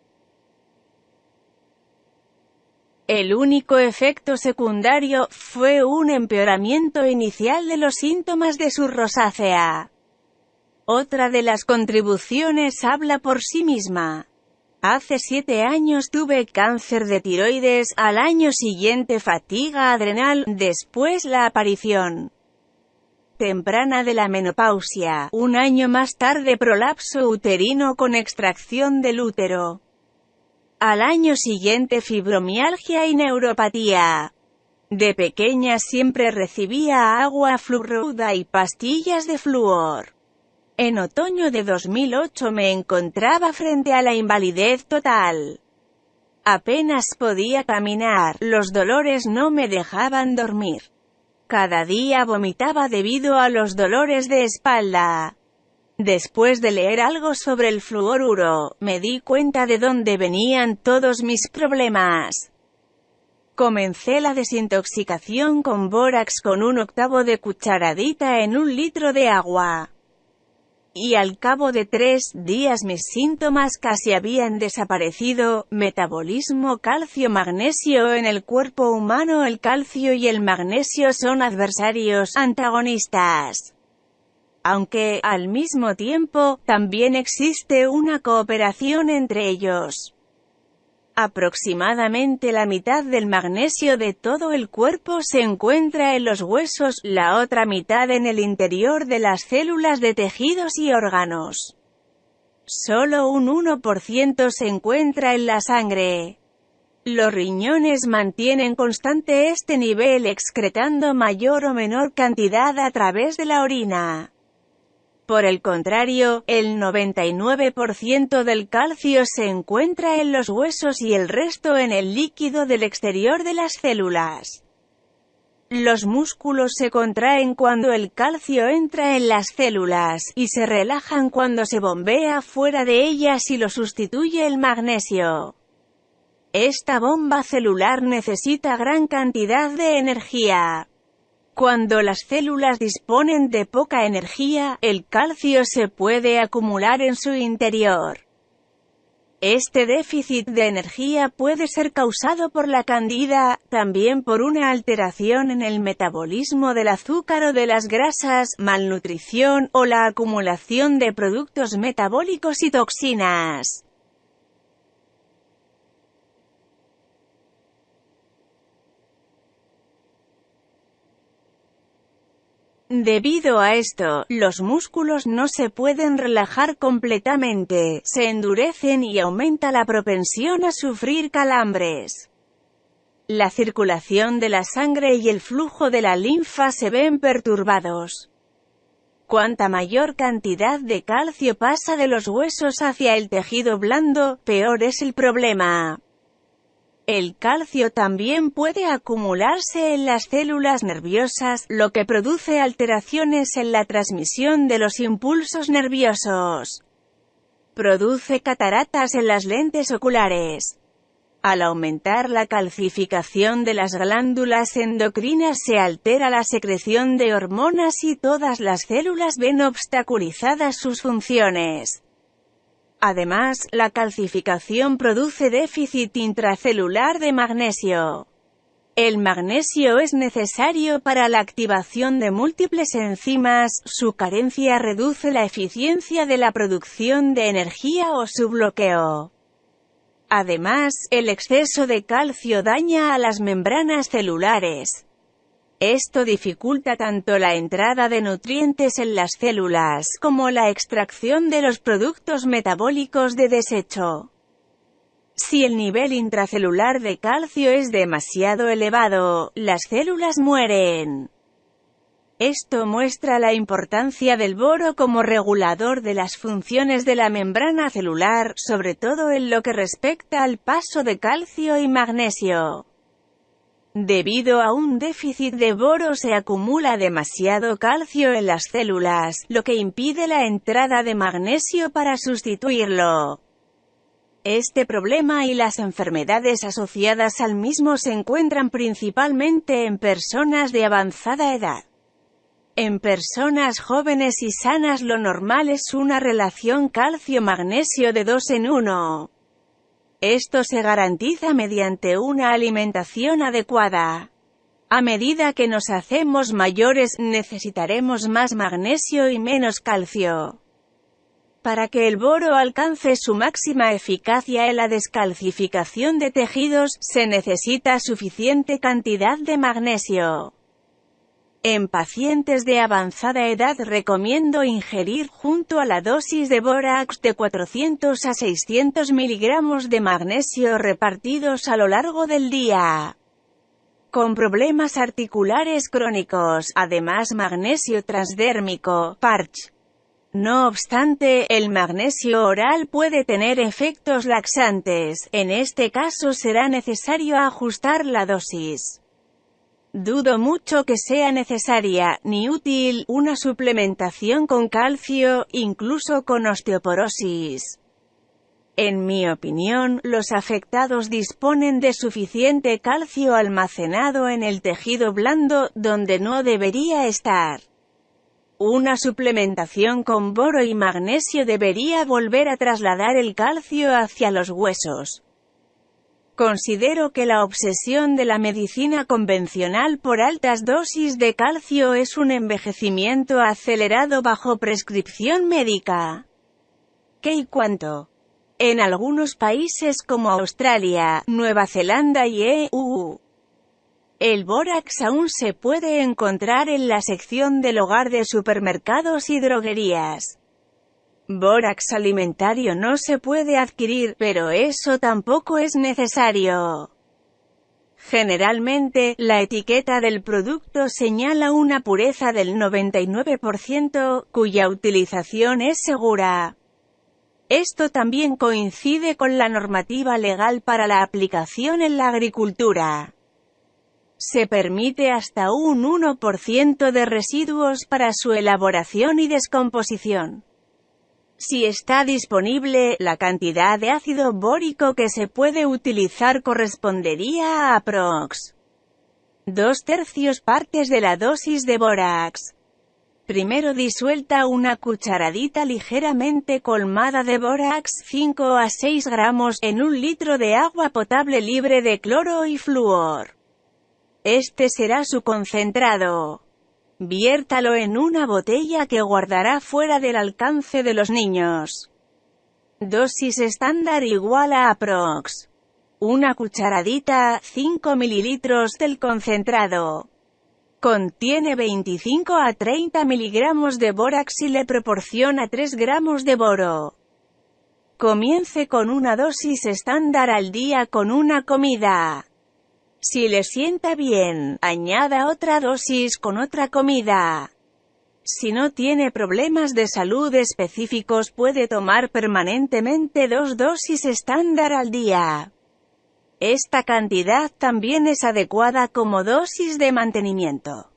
El único efecto secundario fue un empeoramiento inicial de los síntomas de su rosácea. Otra de las contribuciones habla por sí misma. Hace 7 años tuve cáncer de tiroides, al año siguiente fatiga adrenal, después la aparición temprana de la menopausia, un año más tarde prolapso uterino con extracción del útero. Al año siguiente fibromialgia y neuropatía. De pequeña siempre recibía agua fluorida y pastillas de flúor. En otoño de 2008 me encontraba frente a la invalidez total. Apenas podía caminar, los dolores no me dejaban dormir. Cada día vomitaba debido a los dolores de espalda. Después de leer algo sobre el fluoruro, me di cuenta de dónde venían todos mis problemas. Comencé la desintoxicación con bórax con 1/8 de cucharadita en 1 litro de agua. Y al cabo de 3 días mis síntomas casi habían desaparecido. Metabolismo calcio-magnesio. En el cuerpo humano el calcio y el magnesio son adversarios, antagonistas. Aunque, al mismo tiempo, también existe una cooperación entre ellos. Aproximadamente la mitad del magnesio de todo el cuerpo se encuentra en los huesos, la otra mitad en el interior de las células de tejidos y órganos. Solo un 1% se encuentra en la sangre. Los riñones mantienen constante este nivel excretando mayor o menor cantidad a través de la orina. Por el contrario, el 99% del calcio se encuentra en los huesos y el resto en el líquido del exterior de las células. Los músculos se contraen cuando el calcio entra en las células, y se relajan cuando se bombea fuera de ellas y lo sustituye el magnesio. Esta bomba celular necesita gran cantidad de energía. Cuando las células disponen de poca energía, el calcio se puede acumular en su interior. Este déficit de energía puede ser causado por la candida, también por una alteración en el metabolismo del azúcar o de las grasas, malnutrición, o la acumulación de productos metabólicos y toxinas. Debido a esto, los músculos no se pueden relajar completamente, se endurecen y aumenta la propensión a sufrir calambres. La circulación de la sangre y el flujo de la linfa se ven perturbados. Cuanta mayor cantidad de calcio pasa de los huesos hacia el tejido blando, peor es el problema. El calcio también puede acumularse en las células nerviosas, lo que produce alteraciones en la transmisión de los impulsos nerviosos. Produce cataratas en las lentes oculares. Al aumentar la calcificación de las glándulas endocrinas se altera la secreción de hormonas y todas las células ven obstaculizadas sus funciones. Además, la calcificación produce déficit intracelular de magnesio. El magnesio es necesario para la activación de múltiples enzimas, su carencia reduce la eficiencia de la producción de energía o su bloqueo. Además, el exceso de calcio daña a las membranas celulares. Esto dificulta tanto la entrada de nutrientes en las células, como la extracción de los productos metabólicos de desecho. Si el nivel intracelular de calcio es demasiado elevado, las células mueren. Esto muestra la importancia del boro como regulador de las funciones de la membrana celular, sobre todo en lo que respecta al paso de calcio y magnesio. Debido a un déficit de boro se acumula demasiado calcio en las células, lo que impide la entrada de magnesio para sustituirlo. Este problema y las enfermedades asociadas al mismo se encuentran principalmente en personas de avanzada edad. En personas jóvenes y sanas lo normal es una relación calcio-magnesio de 2 en 1. Esto se garantiza mediante una alimentación adecuada. A medida que nos hacemos mayores, necesitaremos más magnesio y menos calcio. Para que el boro alcance su máxima eficacia en la descalcificación de tejidos, se necesita suficiente cantidad de magnesio. En pacientes de avanzada edad recomiendo ingerir junto a la dosis de bórax de 400 a 600 miligramos de magnesio repartidos a lo largo del día. Con problemas articulares crónicos, además magnesio transdérmico, PARCH. No obstante, el magnesio oral puede tener efectos laxantes, en este caso será necesario ajustar la dosis. Dudo mucho que sea necesaria, ni útil, una suplementación con calcio, incluso con osteoporosis. En mi opinión, los afectados disponen de suficiente calcio almacenado en el tejido blando, donde no debería estar. Una suplementación con boro y magnesio debería volver a trasladar el calcio hacia los huesos. Considero que la obsesión de la medicina convencional por altas dosis de calcio es un envejecimiento acelerado bajo prescripción médica. ¿Qué y cuánto? En algunos países como Australia, Nueva Zelanda y EU, el bórax aún se puede encontrar en la sección del hogar de supermercados y droguerías. Bórax alimentario no se puede adquirir, pero eso tampoco es necesario. Generalmente, la etiqueta del producto señala una pureza del 99%, cuya utilización es segura. Esto también coincide con la normativa legal para la aplicación en la agricultura. Se permite hasta un 1% de residuos para su elaboración y descomposición. Si está disponible, la cantidad de ácido bórico que se puede utilizar correspondería a aprox. 2/3 partes de la dosis de bórax. Primero disuelta una cucharadita ligeramente colmada de bórax, 5 a 6 gramos, en 1 litro de agua potable libre de cloro y flúor. Este será su concentrado. Viértalo en una botella que guardará fuera del alcance de los niños. Dosis estándar igual a aprox. Una cucharadita, 5 mililitros del concentrado. Contiene 25 a 30 miligramos de bórax y le proporciona 3 gramos de boro. Comience con una dosis estándar al día con una comida. Si le sienta bien, añada otra dosis con otra comida. Si no tiene problemas de salud específicos, puede tomar permanentemente 2 dosis estándar al día. Esta cantidad también es adecuada como dosis de mantenimiento.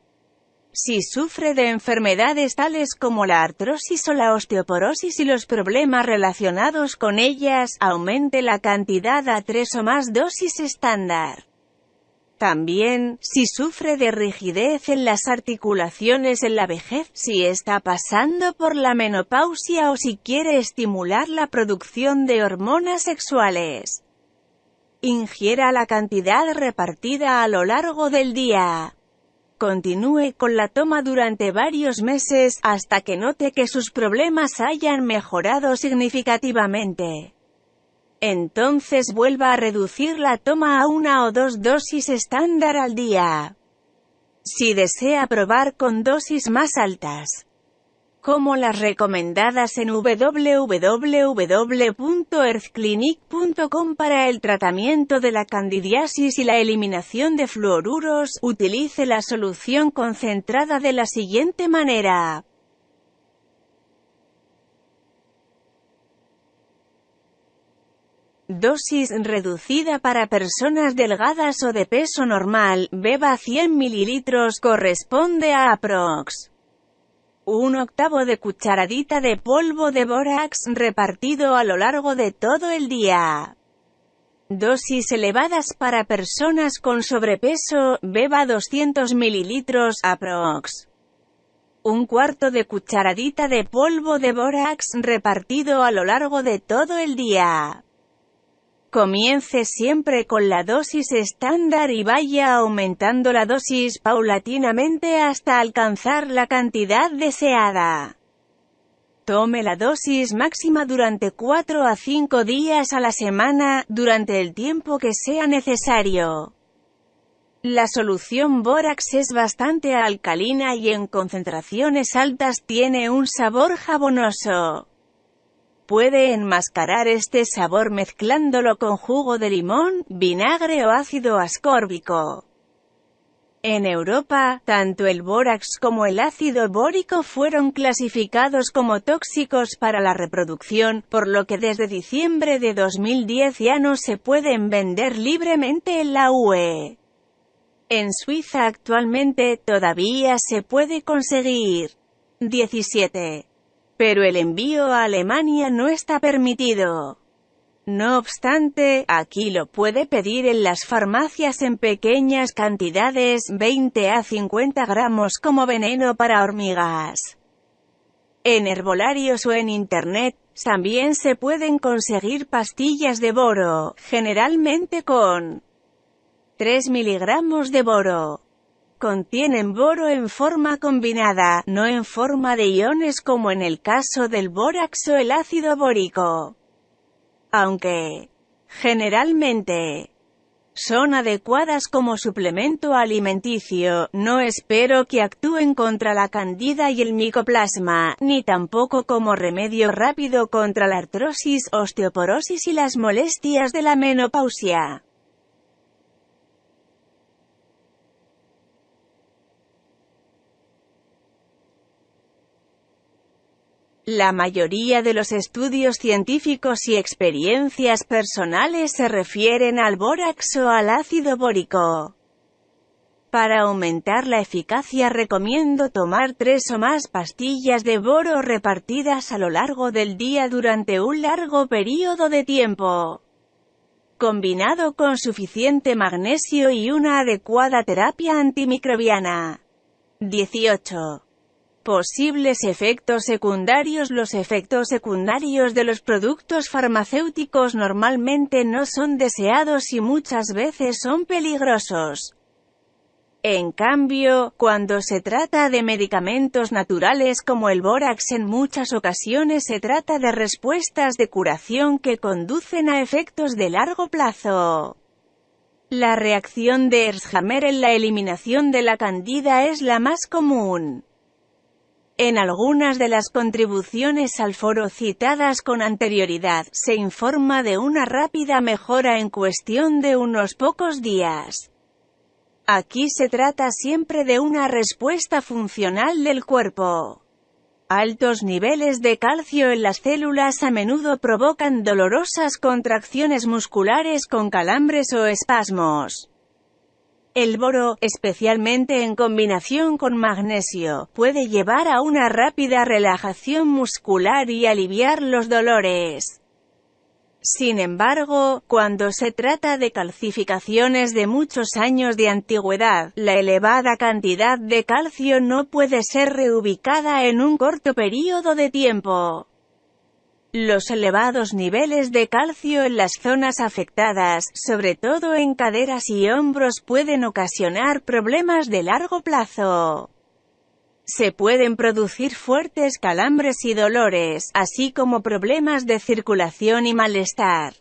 Si sufre de enfermedades tales como la artrosis o la osteoporosis y los problemas relacionados con ellas, aumente la cantidad a 3 o más dosis estándar. También, si sufre de rigidez en las articulaciones en la vejez, si está pasando por la menopausia o si quiere estimular la producción de hormonas sexuales, ingiera la cantidad repartida a lo largo del día. Continúe con la toma durante varios meses, hasta que note que sus problemas hayan mejorado significativamente. Entonces vuelva a reducir la toma a 1 o 2 dosis estándar al día. Si desea probar con dosis más altas, como las recomendadas en www.earthclinic.com para el tratamiento de la candidiasis y la eliminación de fluoruros, utilice la solución concentrada de la siguiente manera. Dosis reducida para personas delgadas o de peso normal, beba 100 ml, corresponde a aprox. 1/8 de cucharadita de polvo de bórax repartido a lo largo de todo el día. Dosis elevadas para personas con sobrepeso, beba 200 ml, aprox. 1/4 de cucharadita de polvo de bórax repartido a lo largo de todo el día. Comience siempre con la dosis estándar y vaya aumentando la dosis paulatinamente hasta alcanzar la cantidad deseada. Tome la dosis máxima durante 4 a 5 días a la semana, durante el tiempo que sea necesario. La solución bórax es bastante alcalina y en concentraciones altas tiene un sabor jabonoso. Puede enmascarar este sabor mezclándolo con jugo de limón, vinagre o ácido ascórbico. En Europa, tanto el bórax como el ácido bórico fueron clasificados como tóxicos para la reproducción, por lo que desde diciembre de 2010 ya no se pueden vender libremente en la UE. En Suiza actualmente todavía se puede conseguir. 17. Pero el envío a Alemania no está permitido. No obstante, aquí lo puede pedir en las farmacias en pequeñas cantidades, 20 a 50 gramos como veneno para hormigas. En herbolarios o en internet, también se pueden conseguir pastillas de boro, generalmente con 3 miligramos de boro. Contienen boro en forma combinada, no en forma de iones como en el caso del bórax o el ácido bórico. Aunque, generalmente, son adecuadas como suplemento alimenticio, no espero que actúen contra la candida y el micoplasma, ni tampoco como remedio rápido contra la artrosis, osteoporosis y las molestias de la menopausia. La mayoría de los estudios científicos y experiencias personales se refieren al bórax o al ácido bórico. Para aumentar la eficacia recomiendo tomar 3 o más pastillas de boro repartidas a lo largo del día durante un largo periodo de tiempo, combinado con suficiente magnesio y una adecuada terapia antimicrobiana. 18. Posibles efectos secundarios. Los efectos secundarios de los productos farmacéuticos normalmente no son deseados y muchas veces son peligrosos. En cambio, cuando se trata de medicamentos naturales como el bórax, en muchas ocasiones se trata de respuestas de curación que conducen a efectos de largo plazo. La reacción de Erzheimer en la eliminación de la candida es la más común. En algunas de las contribuciones al foro citadas con anterioridad, se informa de una rápida mejora en cuestión de unos pocos días. Aquí se trata siempre de una respuesta funcional del cuerpo. Altos niveles de calcio en las células a menudo provocan dolorosas contracciones musculares con calambres o espasmos. El boro, especialmente en combinación con magnesio, puede llevar a una rápida relajación muscular y aliviar los dolores. Sin embargo, cuando se trata de calcificaciones de muchos años de antigüedad, la elevada cantidad de calcio no puede ser reubicada en un corto período de tiempo. Los elevados niveles de calcio en las zonas afectadas, sobre todo en caderas y hombros, pueden ocasionar problemas de largo plazo. Se pueden producir fuertes calambres y dolores, así como problemas de circulación y malestar.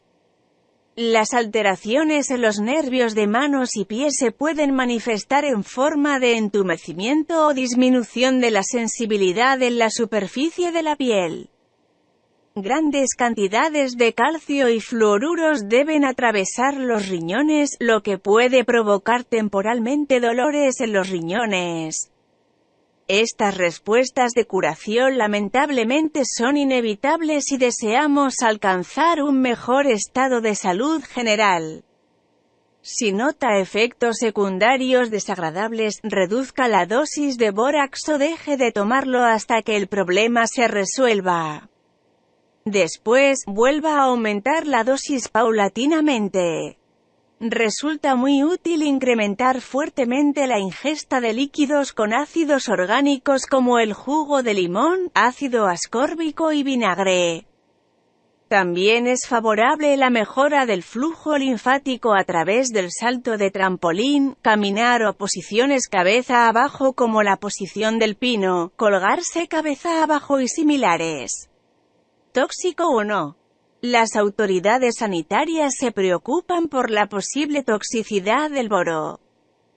Las alteraciones en los nervios de manos y pies se pueden manifestar en forma de entumecimiento o disminución de la sensibilidad en la superficie de la piel. Grandes cantidades de calcio y fluoruros deben atravesar los riñones, lo que puede provocar temporalmente dolores en los riñones. Estas respuestas de curación lamentablemente son inevitables si deseamos alcanzar un mejor estado de salud general. Si nota efectos secundarios desagradables, reduzca la dosis de bórax o deje de tomarlo hasta que el problema se resuelva. Después, vuelva a aumentar la dosis paulatinamente. Resulta muy útil incrementar fuertemente la ingesta de líquidos con ácidos orgánicos como el jugo de limón, ácido ascórbico y vinagre. También es favorable la mejora del flujo linfático a través del salto de trampolín, caminar o posiciones cabeza abajo como la posición del pino, colgarse cabeza abajo y similares. ¿Tóxico o no? Las autoridades sanitarias se preocupan por la posible toxicidad del boro.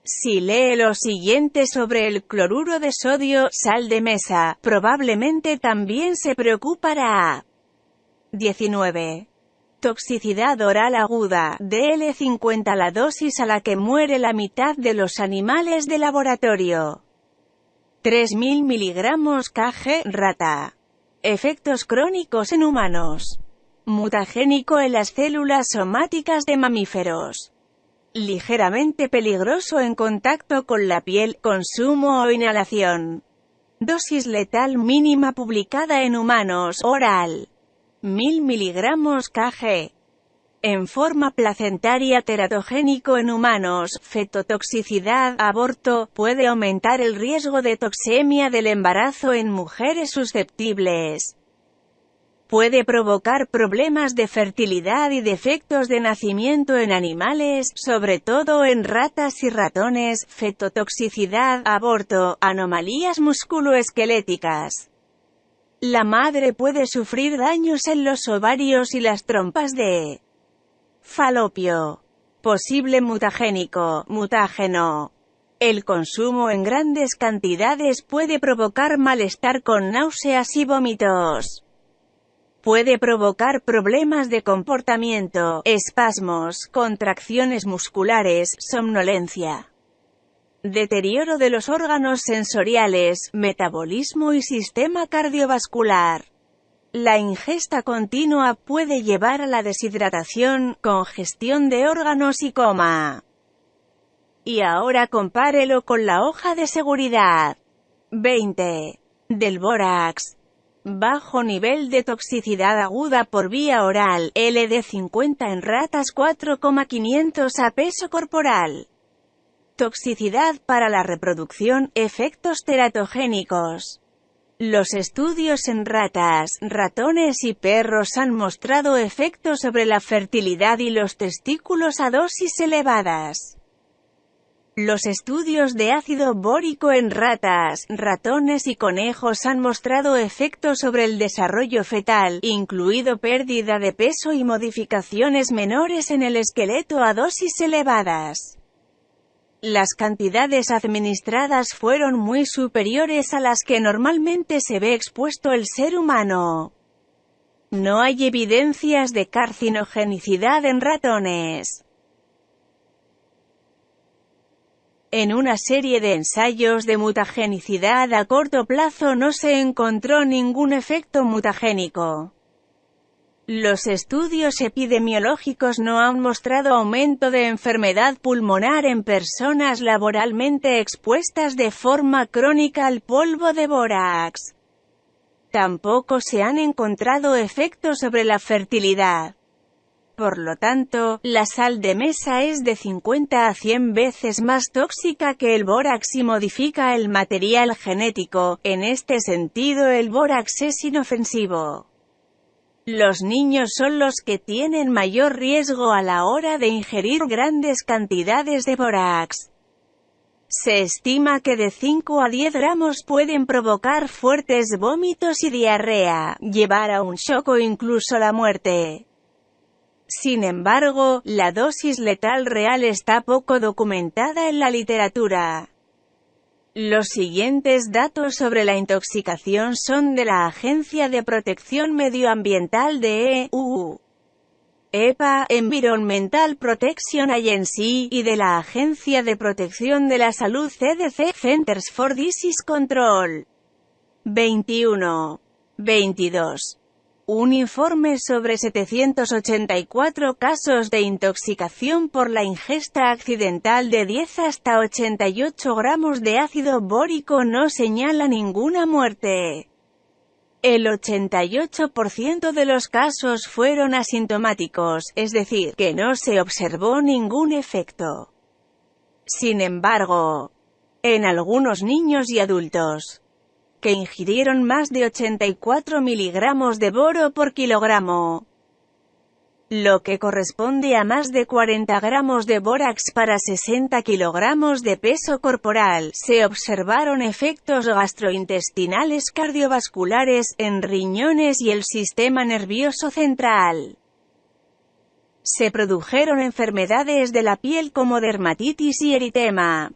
Si lee lo siguiente sobre el cloruro de sodio, sal de mesa, probablemente también se preocupará. 19. Toxicidad oral aguda, DL50, la dosis a la que muere la mitad de los animales de laboratorio. 3000 mg kg, rata. Efectos crónicos en humanos. Mutagénico en las células somáticas de mamíferos. Ligeramente peligroso en contacto con la piel, consumo o inhalación. Dosis letal mínima publicada en humanos, oral. 1000 mg kg. En forma placentaria, teratogénico en humanos, fetotoxicidad, aborto, puede aumentar el riesgo de toxemia del embarazo en mujeres susceptibles. Puede provocar problemas de fertilidad y defectos de nacimiento en animales, sobre todo en ratas y ratones, fetotoxicidad, aborto, anomalías musculoesqueléticas. La madre puede sufrir daños en los ovarios y las trompas de falopio. Posible mutagénico, mutágeno. El consumo en grandes cantidades puede provocar malestar con náuseas y vómitos. Puede provocar problemas de comportamiento, espasmos, contracciones musculares, somnolencia. Deterioro de los órganos sensoriales, metabolismo y sistema cardiovascular. La ingesta continua puede llevar a la deshidratación, congestión de órganos y coma. Y ahora compárelo con la hoja de seguridad. 20. Del bórax. Bajo nivel de toxicidad aguda por vía oral, LD50 en ratas, 4,500 a peso corporal. Toxicidad para la reproducción, efectos teratogénicos. Los estudios en ratas, ratones y perros han mostrado efectos sobre la fertilidad y los testículos a dosis elevadas. Los estudios de ácido bórico en ratas, ratones y conejos han mostrado efectos sobre el desarrollo fetal, incluido pérdida de peso y modificaciones menores en el esqueleto a dosis elevadas. Las cantidades administradas fueron muy superiores a las que normalmente se ve expuesto el ser humano. No hay evidencias de carcinogenicidad en ratones. En una serie de ensayos de mutagenicidad a corto plazo no se encontró ningún efecto mutagénico. Los estudios epidemiológicos no han mostrado aumento de enfermedad pulmonar en personas laboralmente expuestas de forma crónica al polvo de bórax. Tampoco se han encontrado efectos sobre la fertilidad. Por lo tanto, la sal de mesa es de 50 a 100 veces más tóxica que el bórax y modifica el material genético. En este sentido, el bórax es inofensivo. Los niños son los que tienen mayor riesgo a la hora de ingerir grandes cantidades de bórax. Se estima que de 5 a 10 gramos pueden provocar fuertes vómitos y diarrea, llevar a un shock o incluso la muerte. Sin embargo, la dosis letal real está poco documentada en la literatura. Los siguientes datos sobre la intoxicación son de la Agencia de Protección Medioambiental de EU, EPA, Environmental Protection Agency, y de la Agencia de Protección de la Salud CDC, Centers for Disease Control. 21. 22. Un informe sobre 784 casos de intoxicación por la ingesta accidental de 10 hasta 88 gramos de ácido bórico no señala ninguna muerte. El 88% de los casos fueron asintomáticos, es decir, que no se observó ningún efecto. Sin embargo, en algunos niños y adultos que ingirieron más de 84 miligramos de boro por kilogramo, lo que corresponde a más de 40 gramos de bórax para 60 kilogramos de peso corporal, se observaron efectos gastrointestinales cardiovasculares, en riñones y el sistema nervioso central. Se produjeron enfermedades de la piel como dermatitis y eritema.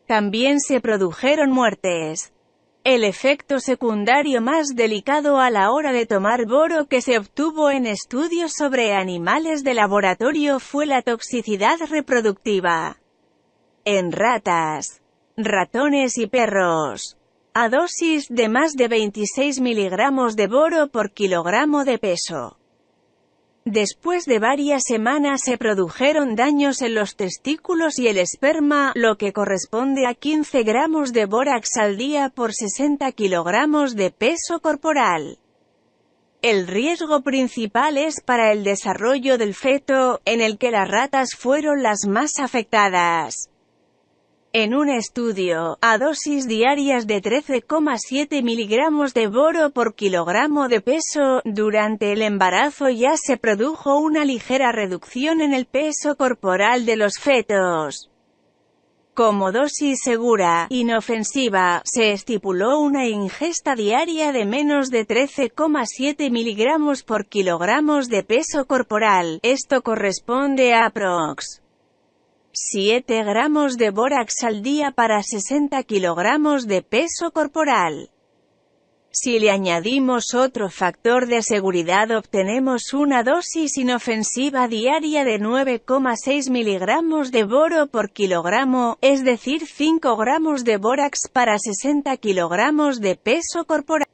También se produjeron muertes. El efecto secundario más delicado a la hora de tomar boro que se obtuvo en estudios sobre animales de laboratorio fue la toxicidad reproductiva. En ratas, ratones y perros, a dosis de más de 26 miligramos de boro por kilogramo de peso. Después de varias semanas se produjeron daños en los testículos y el esperma, lo que corresponde a 15 gramos de bórax al día por 60 kilogramos de peso corporal. El riesgo principal es para el desarrollo del feto, en el que las ratas fueron las más afectadas. En un estudio, a dosis diarias de 13,7 miligramos de boro por kilogramo de peso, durante el embarazo ya se produjo una ligera reducción en el peso corporal de los fetos. Como dosis segura, inofensiva, se estipuló una ingesta diaria de menos de 13,7 miligramos por kilogramos de peso corporal. Esto corresponde a aprox. 7 gramos de bórax al día para 60 kilogramos de peso corporal. Si le añadimos otro factor de seguridad obtenemos una dosis inofensiva diaria de 9,6 miligramos de boro por kilogramo, es decir 5 gramos de bórax para 60 kilogramos de peso corporal.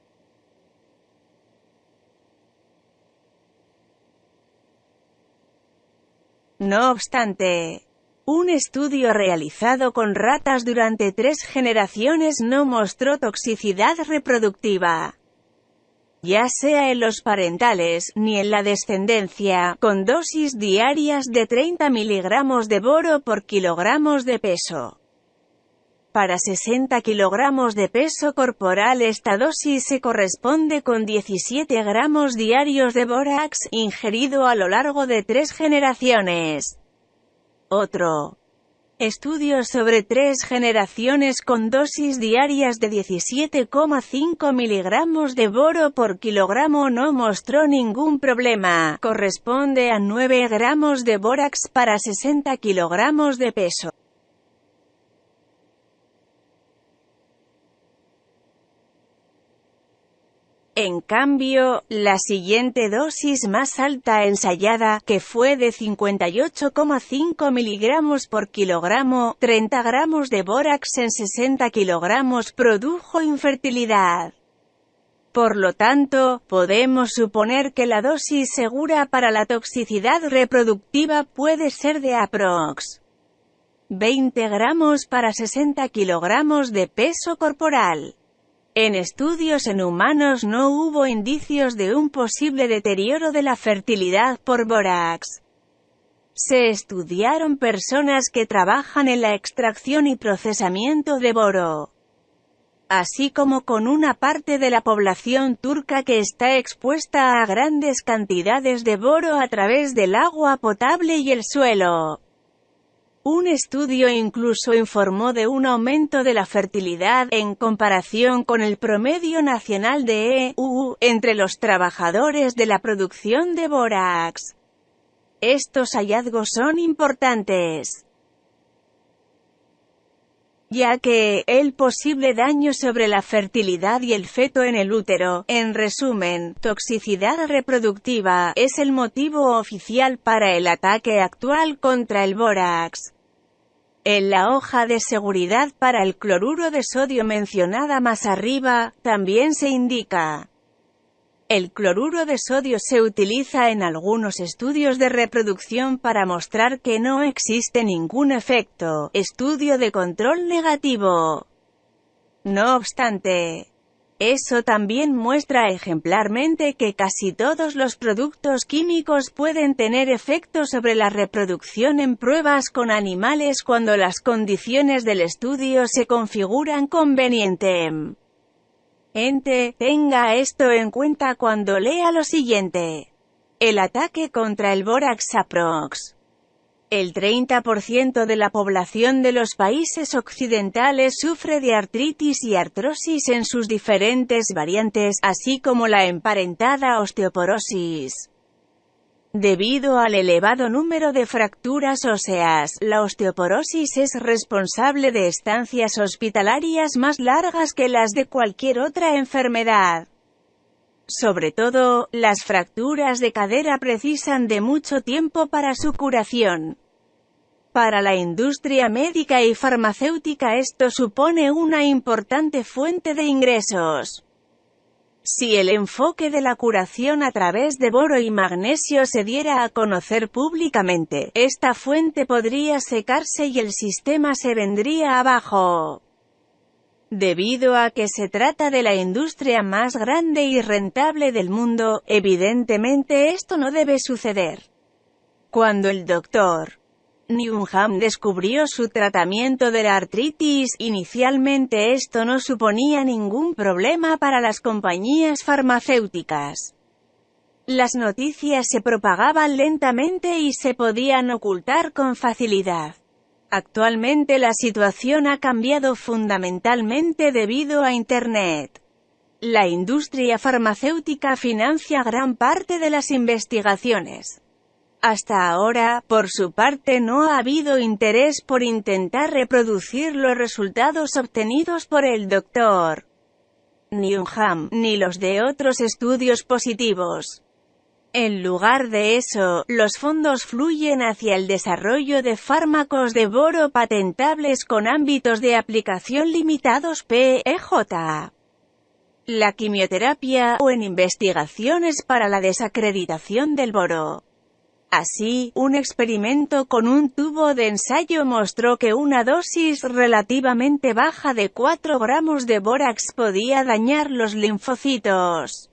No obstante, un estudio realizado con ratas durante 3 generaciones no mostró toxicidad reproductiva, ya sea en los parentales, ni en la descendencia, con dosis diarias de 30 miligramos de boro por kilogramos de peso. Para 60 kilogramos de peso corporal esta dosis se corresponde con 17 gramos diarios de bórax, ingerido a lo largo de 3 generaciones. Otro estudio sobre 3 generaciones con dosis diarias de 17,5 miligramos de boro por kilogramo no mostró ningún problema, corresponde a 9 gramos de bórax para 60 kilogramos de peso. En cambio, la siguiente dosis más alta ensayada, que fue de 58,5 miligramos por kilogramo, 30 gramos de bórax en 60 kilogramos, produjo infertilidad. Por lo tanto, podemos suponer que la dosis segura para la toxicidad reproductiva puede ser de aprox. 20 gramos para 60 kilogramos de peso corporal. En estudios en humanos no hubo indicios de un posible deterioro de la fertilidad por bórax. Se estudiaron personas que trabajan en la extracción y procesamiento de boro, así como con una parte de la población turca que está expuesta a grandes cantidades de boro a través del agua potable y el suelo. Un estudio incluso informó de un aumento de la fertilidad, en comparación con el promedio nacional de EU, entre los trabajadores de la producción de bórax. Estos hallazgos son importantes, ya que el posible daño sobre la fertilidad y el feto en el útero, en resumen, toxicidad reproductiva, es el motivo oficial para el ataque actual contra el bórax. En la hoja de seguridad para el cloruro de sodio mencionada más arriba, también se indica: el cloruro de sodio se utiliza en algunos estudios de reproducción para mostrar que no existe ningún efecto, estudio de control negativo. No obstante, eso también muestra ejemplarmente que casi todos los productos químicos pueden tener efecto sobre la reproducción en pruebas con animales cuando las condiciones del estudio se configuran convenientemente. Tenga esto en cuenta cuando lea lo siguiente. El ataque contra el bórax aprox. El 30% de la población de los países occidentales sufre de artritis y artrosis en sus diferentes variantes, así como la emparentada osteoporosis. Debido al elevado número de fracturas óseas, la osteoporosis es responsable de estancias hospitalarias más largas que las de cualquier otra enfermedad. Sobre todo, las fracturas de cadera precisan de mucho tiempo para su curación. Para la industria médica y farmacéutica esto supone una importante fuente de ingresos. Si el enfoque de la curación a través de boro y magnesio se diera a conocer públicamente, esta fuente podría secarse y el sistema se vendría abajo. Debido a que se trata de la industria más grande y rentable del mundo, evidentemente esto no debe suceder. Cuando el Dr. Newnham descubrió su tratamiento de la artritis, inicialmente esto no suponía ningún problema para las compañías farmacéuticas. Las noticias se propagaban lentamente y se podían ocultar con facilidad. Actualmente la situación ha cambiado fundamentalmente debido a Internet. La industria farmacéutica financia gran parte de las investigaciones. Hasta ahora, por su parte, no ha habido interés por intentar reproducir los resultados obtenidos por el Dr. Newnham, ni los de otros estudios positivos. En lugar de eso, los fondos fluyen hacia el desarrollo de fármacos de boro patentables con ámbitos de aplicación limitados p.ej. La quimioterapia, o en investigaciones para la desacreditación del boro. Así, un experimento con un tubo de ensayo mostró que una dosis relativamente baja de 4 gramos de bórax podía dañar los linfocitos.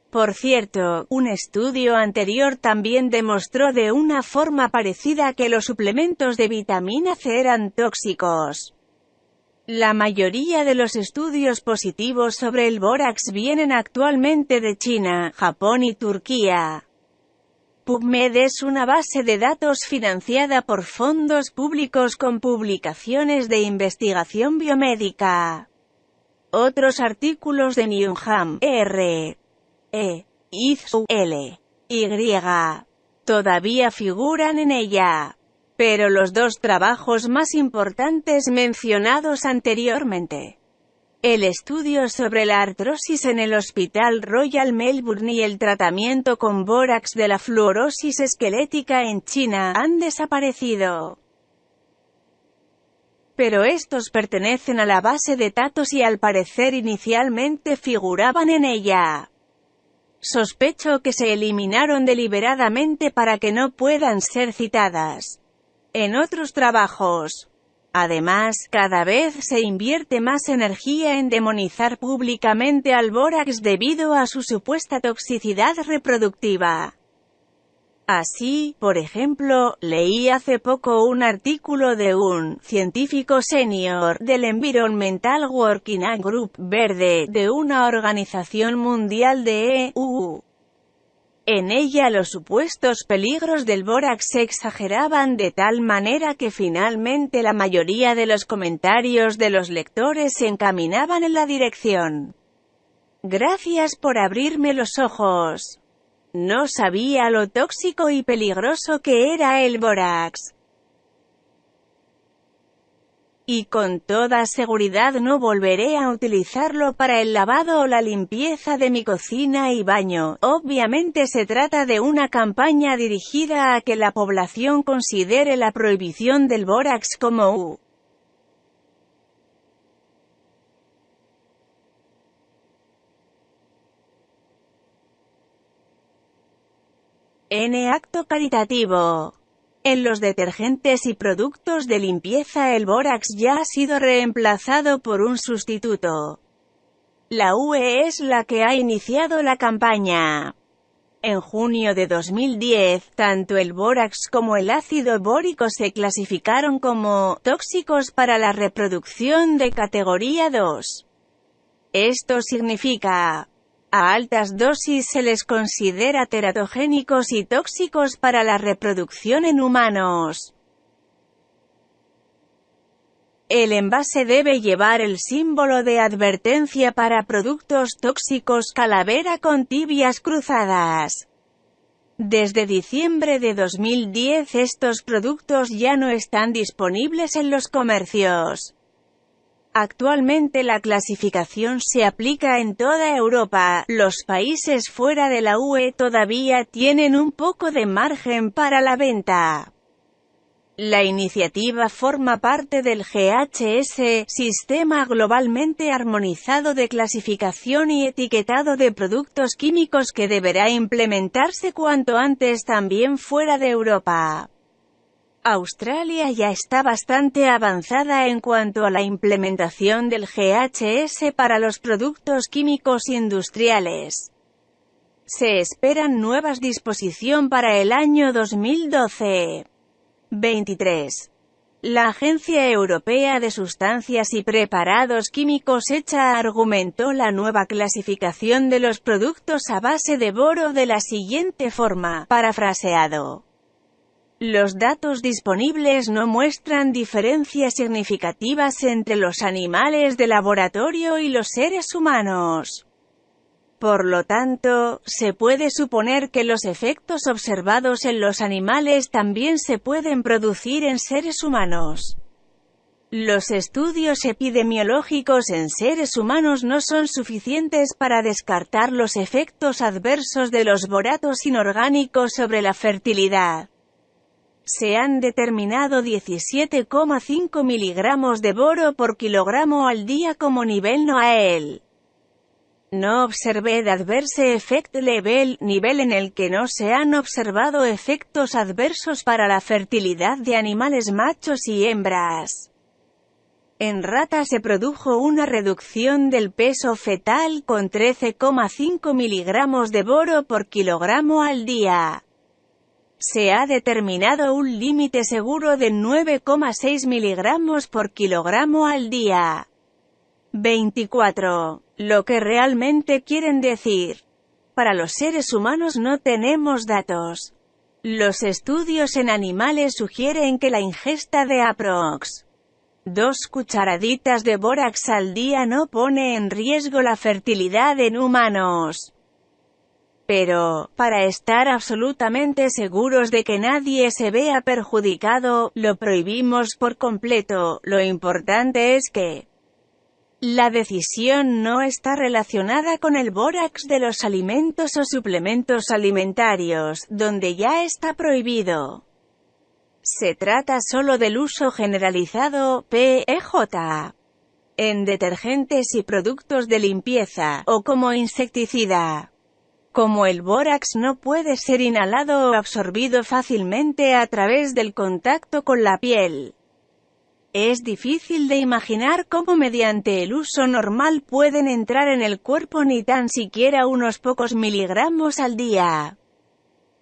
Por cierto, un estudio anterior también demostró de una forma parecida que los suplementos de vitamina C eran tóxicos. La mayoría de los estudios positivos sobre el bórax vienen actualmente de China, Japón y Turquía. PubMed es una base de datos financiada por fondos públicos con publicaciones de investigación biomédica. Otros artículos de Newnham, R. E. L. Y. todavía figuran en ella. Pero los dos trabajos más importantes mencionados anteriormente, El estudio sobre la artrosis en el Hospital Royal Melbourne y el tratamiento con bórax de la fluorosis esquelética en China han desaparecido. Pero estos pertenecen a la base de datos y al parecer inicialmente figuraban en ella. Sospecho que se eliminaron deliberadamente para que no puedan ser citadas en otros trabajos. Además, cada vez se invierte más energía en demonizar públicamente al bórax debido a su supuesta toxicidad reproductiva. Así, por ejemplo, leí hace poco un artículo de un científico senior del Environmental Working Group Verde de una organización mundial de EU. En ella los supuestos peligros del bórax se exageraban de tal manera que finalmente la mayoría de los comentarios de los lectores se encaminaban en la dirección. Gracias por abrirme los ojos. No sabía lo tóxico y peligroso que era el bórax. Y con toda seguridad no volveré a utilizarlo para el lavado o la limpieza de mi cocina y baño. Obviamente se trata de una campaña dirigida a que la población considere la prohibición del bórax como un acto caritativo. En los detergentes y productos de limpieza el bórax ya ha sido reemplazado por un sustituto. La UE es la que ha iniciado la campaña. En junio de 2010, tanto el bórax como el ácido bórico se clasificaron como tóxicos para la reproducción de categoría 2. Esto significa: a altas dosis se les considera teratogénicos y tóxicos para la reproducción en humanos. El envase debe llevar el símbolo de advertencia para productos tóxicos calavera con tibias cruzadas. Desde diciembre de 2010 estos productos ya no están disponibles en los comercios. Actualmente la clasificación se aplica en toda Europa. Los países fuera de la UE todavía tienen un poco de margen para la venta. La iniciativa forma parte del GHS, Sistema Globalmente Armonizado de Clasificación y Etiquetado de Productos Químicos, que deberá implementarse cuanto antes también fuera de Europa. Australia ya está bastante avanzada en cuanto a la implementación del GHS para los productos químicos industriales. Se esperan nuevas disposiciones para el año 2012. 23. La Agencia Europea de Sustancias y Preparados Químicos ECHA argumentó la nueva clasificación de los productos a base de boro de la siguiente forma, parafraseado: los datos disponibles no muestran diferencias significativas entre los animales de laboratorio y los seres humanos. Por lo tanto, se puede suponer que los efectos observados en los animales también se pueden producir en seres humanos. Los estudios epidemiológicos en seres humanos no son suficientes para descartar los efectos adversos de los boratos inorgánicos sobre la fertilidad. Se han determinado 17,5 miligramos de boro por kilogramo al día como nivel NOAEL. No observed adverse effect level, nivel en el que no se han observado efectos adversos para la fertilidad de animales machos y hembras. En ratas se produjo una reducción del peso fetal con 13,5 miligramos de boro por kilogramo al día. Se ha determinado un límite seguro de 9,6 miligramos por kilogramo al día. 24. Lo que realmente quieren decir. Para los seres humanos no tenemos datos. Los estudios en animales sugieren que la ingesta de aprox. 2 cucharaditas de bórax al día no pone en riesgo la fertilidad en humanos. Pero, para estar absolutamente seguros de que nadie se vea perjudicado, lo prohibimos por completo. Lo importante es que La decisión no está relacionada con el bórax de los alimentos o suplementos alimentarios, donde ya está prohibido. Se trata solo del uso generalizado, PEJ, en detergentes y productos de limpieza, o como insecticida. Como el bórax no puede ser inhalado o absorbido fácilmente a través del contacto con la piel, es difícil de imaginar cómo mediante el uso normal pueden entrar en el cuerpo ni tan siquiera unos pocos miligramos al día.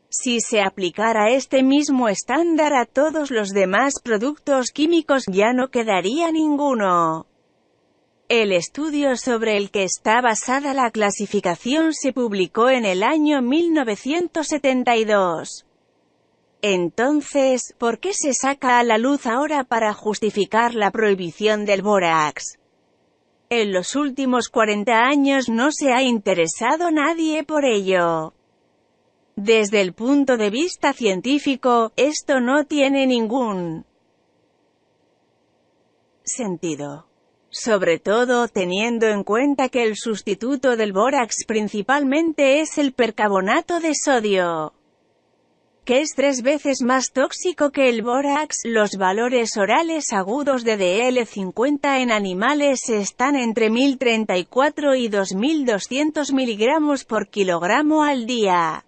Si se aplicara este mismo estándar a todos los demás productos químicos, ya no quedaría ninguno. El estudio sobre el que está basada la clasificación se publicó en el año 1972. Entonces, ¿por qué se saca a la luz ahora para justificar la prohibición del bórax? En los últimos 40 años no se ha interesado nadie por ello. Desde el punto de vista científico, esto no tiene ningún sentido. Sobre todo teniendo en cuenta que el sustituto del bórax principalmente es el percarbonato de sodio, que es 3 veces más tóxico que el bórax. Los valores orales agudos de DL50 en animales están entre 1034 y 2200 miligramos por kilogramo al día.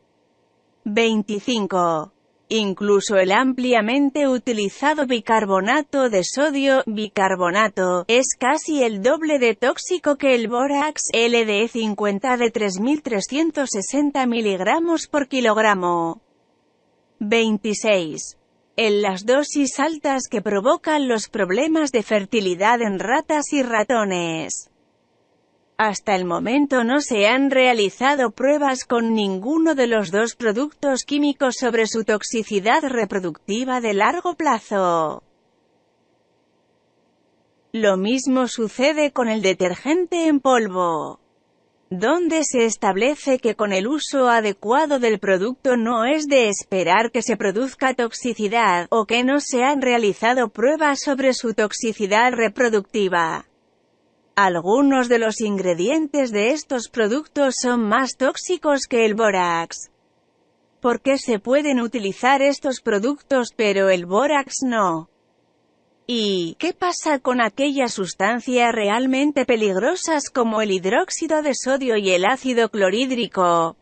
25. Incluso el ampliamente utilizado bicarbonato de sodio, bicarbonato, es casi el doble de tóxico que el bórax, LD50 de 3360 miligramos por kilogramo. 26. En las dosis altas que provocan los problemas de fertilidad en ratas y ratones. Hasta el momento no se han realizado pruebas con ninguno de los dos productos químicos sobre su toxicidad reproductiva de largo plazo. Lo mismo sucede con el detergente en polvo, donde se establece que con el uso adecuado del producto no es de esperar que se produzca toxicidad, o que no se han realizado pruebas sobre su toxicidad reproductiva. Algunos de los ingredientes de estos productos son más tóxicos que el bórax. ¿Por qué se pueden utilizar estos productos pero el bórax no? ¿Y qué pasa con aquellas sustancias realmente peligrosas como el hidróxido de sodio y el ácido clorhídrico?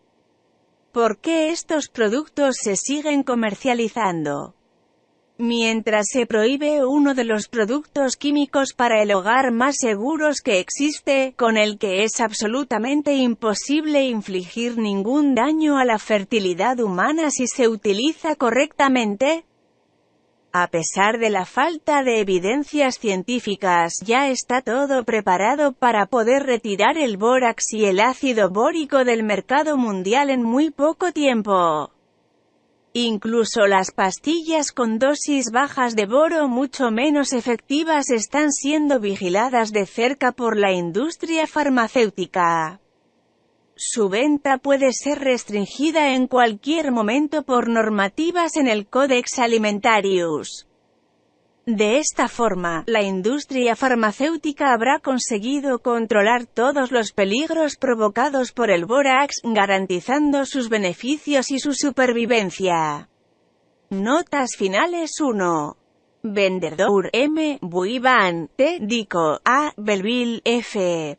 ¿Por qué estos productos se siguen comercializando? Mientras se prohíbe uno de los productos químicos para el hogar más seguros que existe, con el que es absolutamente imposible infligir ningún daño a la fertilidad humana si se utiliza correctamente. A pesar de la falta de evidencias científicas, ya está todo preparado para poder retirar el bórax y el ácido bórico del mercado mundial en muy poco tiempo. Incluso las pastillas con dosis bajas de boro mucho menos efectivas están siendo vigiladas de cerca por la industria farmacéutica. Su venta puede ser restringida en cualquier momento por normativas en el Codex Alimentarius. De esta forma, la industria farmacéutica habrá conseguido controlar todos los peligros provocados por el bórax, garantizando sus beneficios y su supervivencia. Notas finales 1. Vendedor M. Buivan, T. Dico, A. Belleville, F.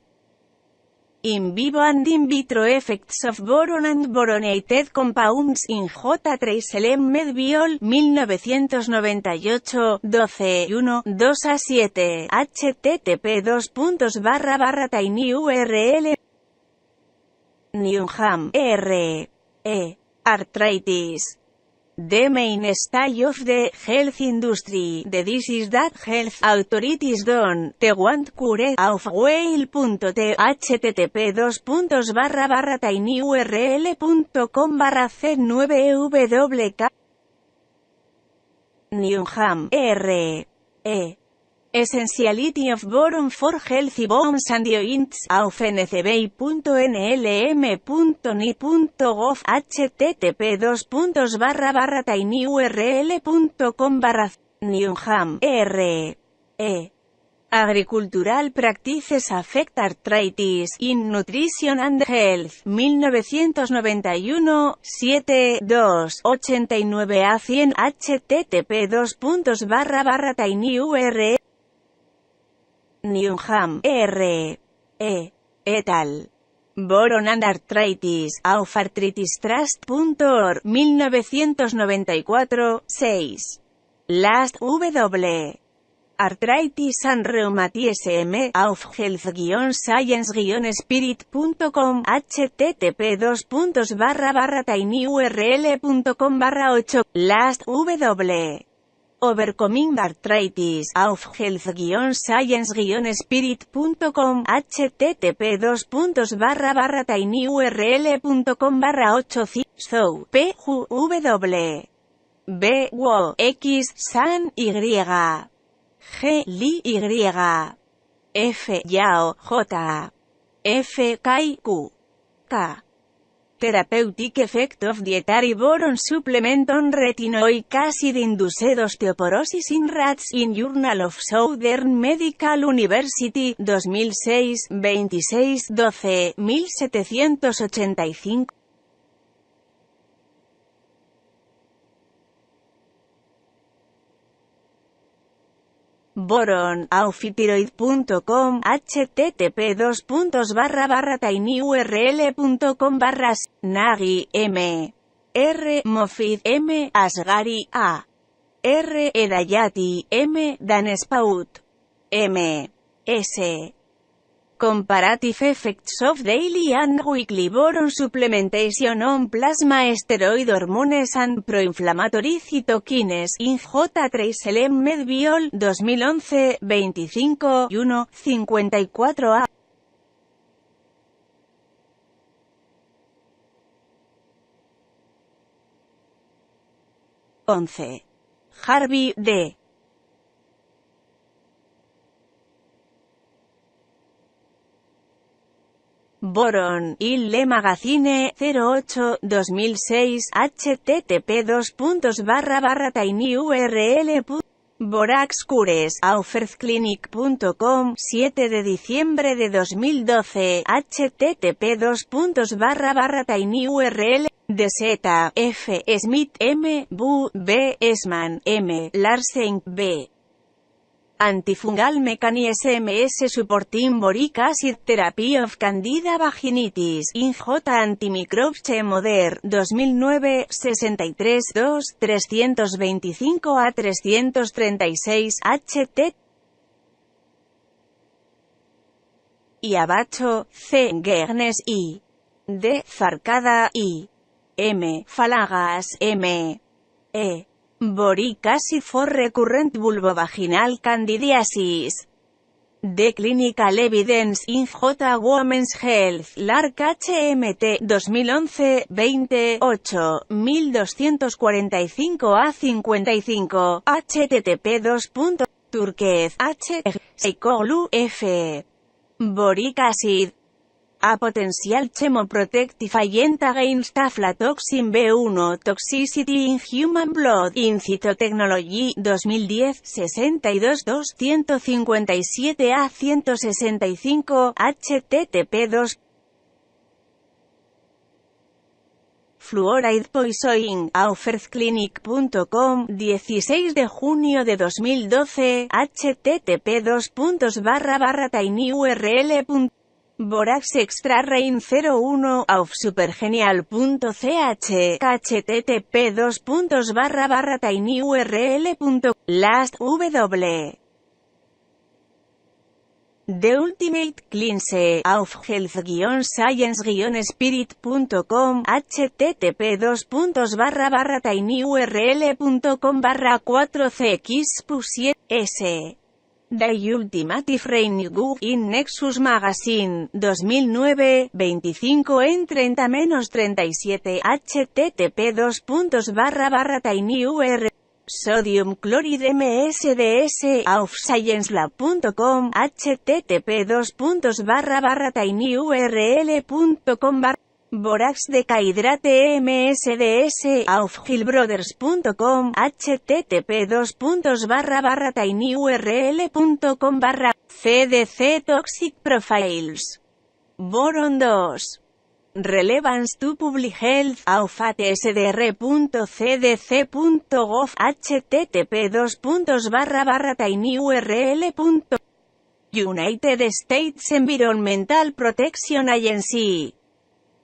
In vivo and in vitro effects of boron and boronated compounds in J. Tracelem Medbiol, 1998, 12, 2-7, http://tinyurl Newnham, R.E. Arthritis. The mainstay of the health industry, the disease that health authorities don't want cure of well. http://tinyurl.com/c9wk Newnham, R.E. Essentiality of Boron for Healthy Bones and Joints, auf ncbi.nlm.ni.gov http://tinyurl.com/Newnham, R.E. Agricultural Practices Affect Arthritis in Nutrition and Health, 1991, 7.2.89 a 100 http://tinyurl Newnham, R.E. et al. Boron and Arthritis, of Arthritis-Trust.org, 1994, 6. Last W. Arthritis and Rheumatism, of Health-Science-Spirit.com, http://tinyurl.com/8. Last W. Overcoming Arthritis, of Health-Science-Spirit.com, http://tinyurl.com/8. So, P.W. B. Wo. X. San. Y. G. Li. Y. F. Yao. J. F. Kai. Q. K. Therapeutic effect of dietary boron supplement on retinoic acid induced osteoporosis in rats in Journal of Southern Medical University, 2006, 26-12, 1785. Boron, aufithyroid.com, http://tinyurl.com/. Nagy, M. R. Mofid, M. Asghari, A. R. Edayati, M. Danespaut, M. S. Comparative Effects of Daily and Weekly Boron Supplementation on Plasma Steroid Hormones and Proinflammatory Cytokines in J. Trace Medbiol, 2011, 25, 1, 54a. Harvey, D. Boron, Il Magazine, 08, 2006, http://tinyurl. Borax Cures, auferzclinic.com, 7 de diciembre de 2012, http://tinyurl. De Z, F. Smith, M. Bu, B. Esman, M. Larsen, B. Antifungal Mechanism S. Supporting Boric Acid Therapy of Candida Vaginitis in J. Antimicrobes Moder, 2009, 63-2, 325 a 336, HT. Y Abacho, C. Gernes I. D. Farcada I. M. Falagas, M. E. Boric acid for recurrent vulvovaginal candidiasis. The Clinical Evidence in J. Women's Health, LARC HMT, 2011, 28, 1245 a 55, http://. Turquez, H. Seikoglu, F. Boric acid. A potential chemoprotective agent against aflatoxin B1 toxicity in human blood in cytotechnology, 2010, 62-257 a 165, http://. Fluoride Poisoning, auferzclinic.com, 16 de junio de 2012, http://tinyurl. Borax Extra Rain 01, auf supergenial.ch, http://tinyurl. Last W. The Ultimate Cleanse, auf health-science-spirit.com, http://tinyurl.com/4cx+7, The Ultimate Reign in Nexus Magazine, 2009, 25 en 30-37, http://tinyurl. Sodium Chloride MSDS, auf sciencelab.com, http://tinyurl.com. Borax Decahydrate MSDS, aufhillbrothers.com, http://tinyurl.com/ CDC Toxic Profiles. Boron 2. Relevance to Public Health, aufatsdr.cdc.gov, http://tinyurl.com. United States Environmental Protection Agency.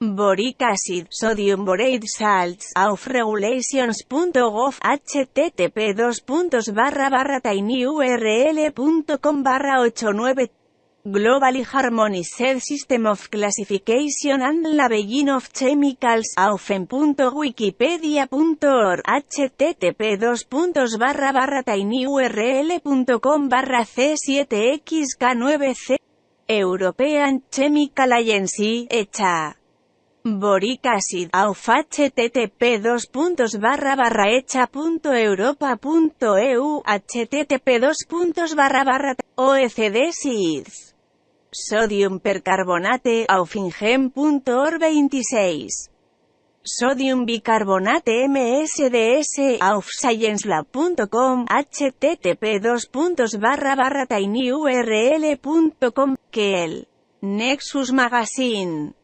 Boric acid, sodium borate salts, aufregulations.gov, http://tinyurl.com/89. Globally Harmonized System of Classification and Labeling of Chemicals, aufen.wikipedia.org, http://tinyurl.com/c7xk9c. European Chemical Agency, ECHA. Boric acid, http://echa.europa.eu, http://OECD SIDS. Sodium percarbonate, aufingen.org 26. Sodium bicarbonate MSDS, aufsciencelab.com, http://tinyurl.com, Kiel. Nexus Magazine.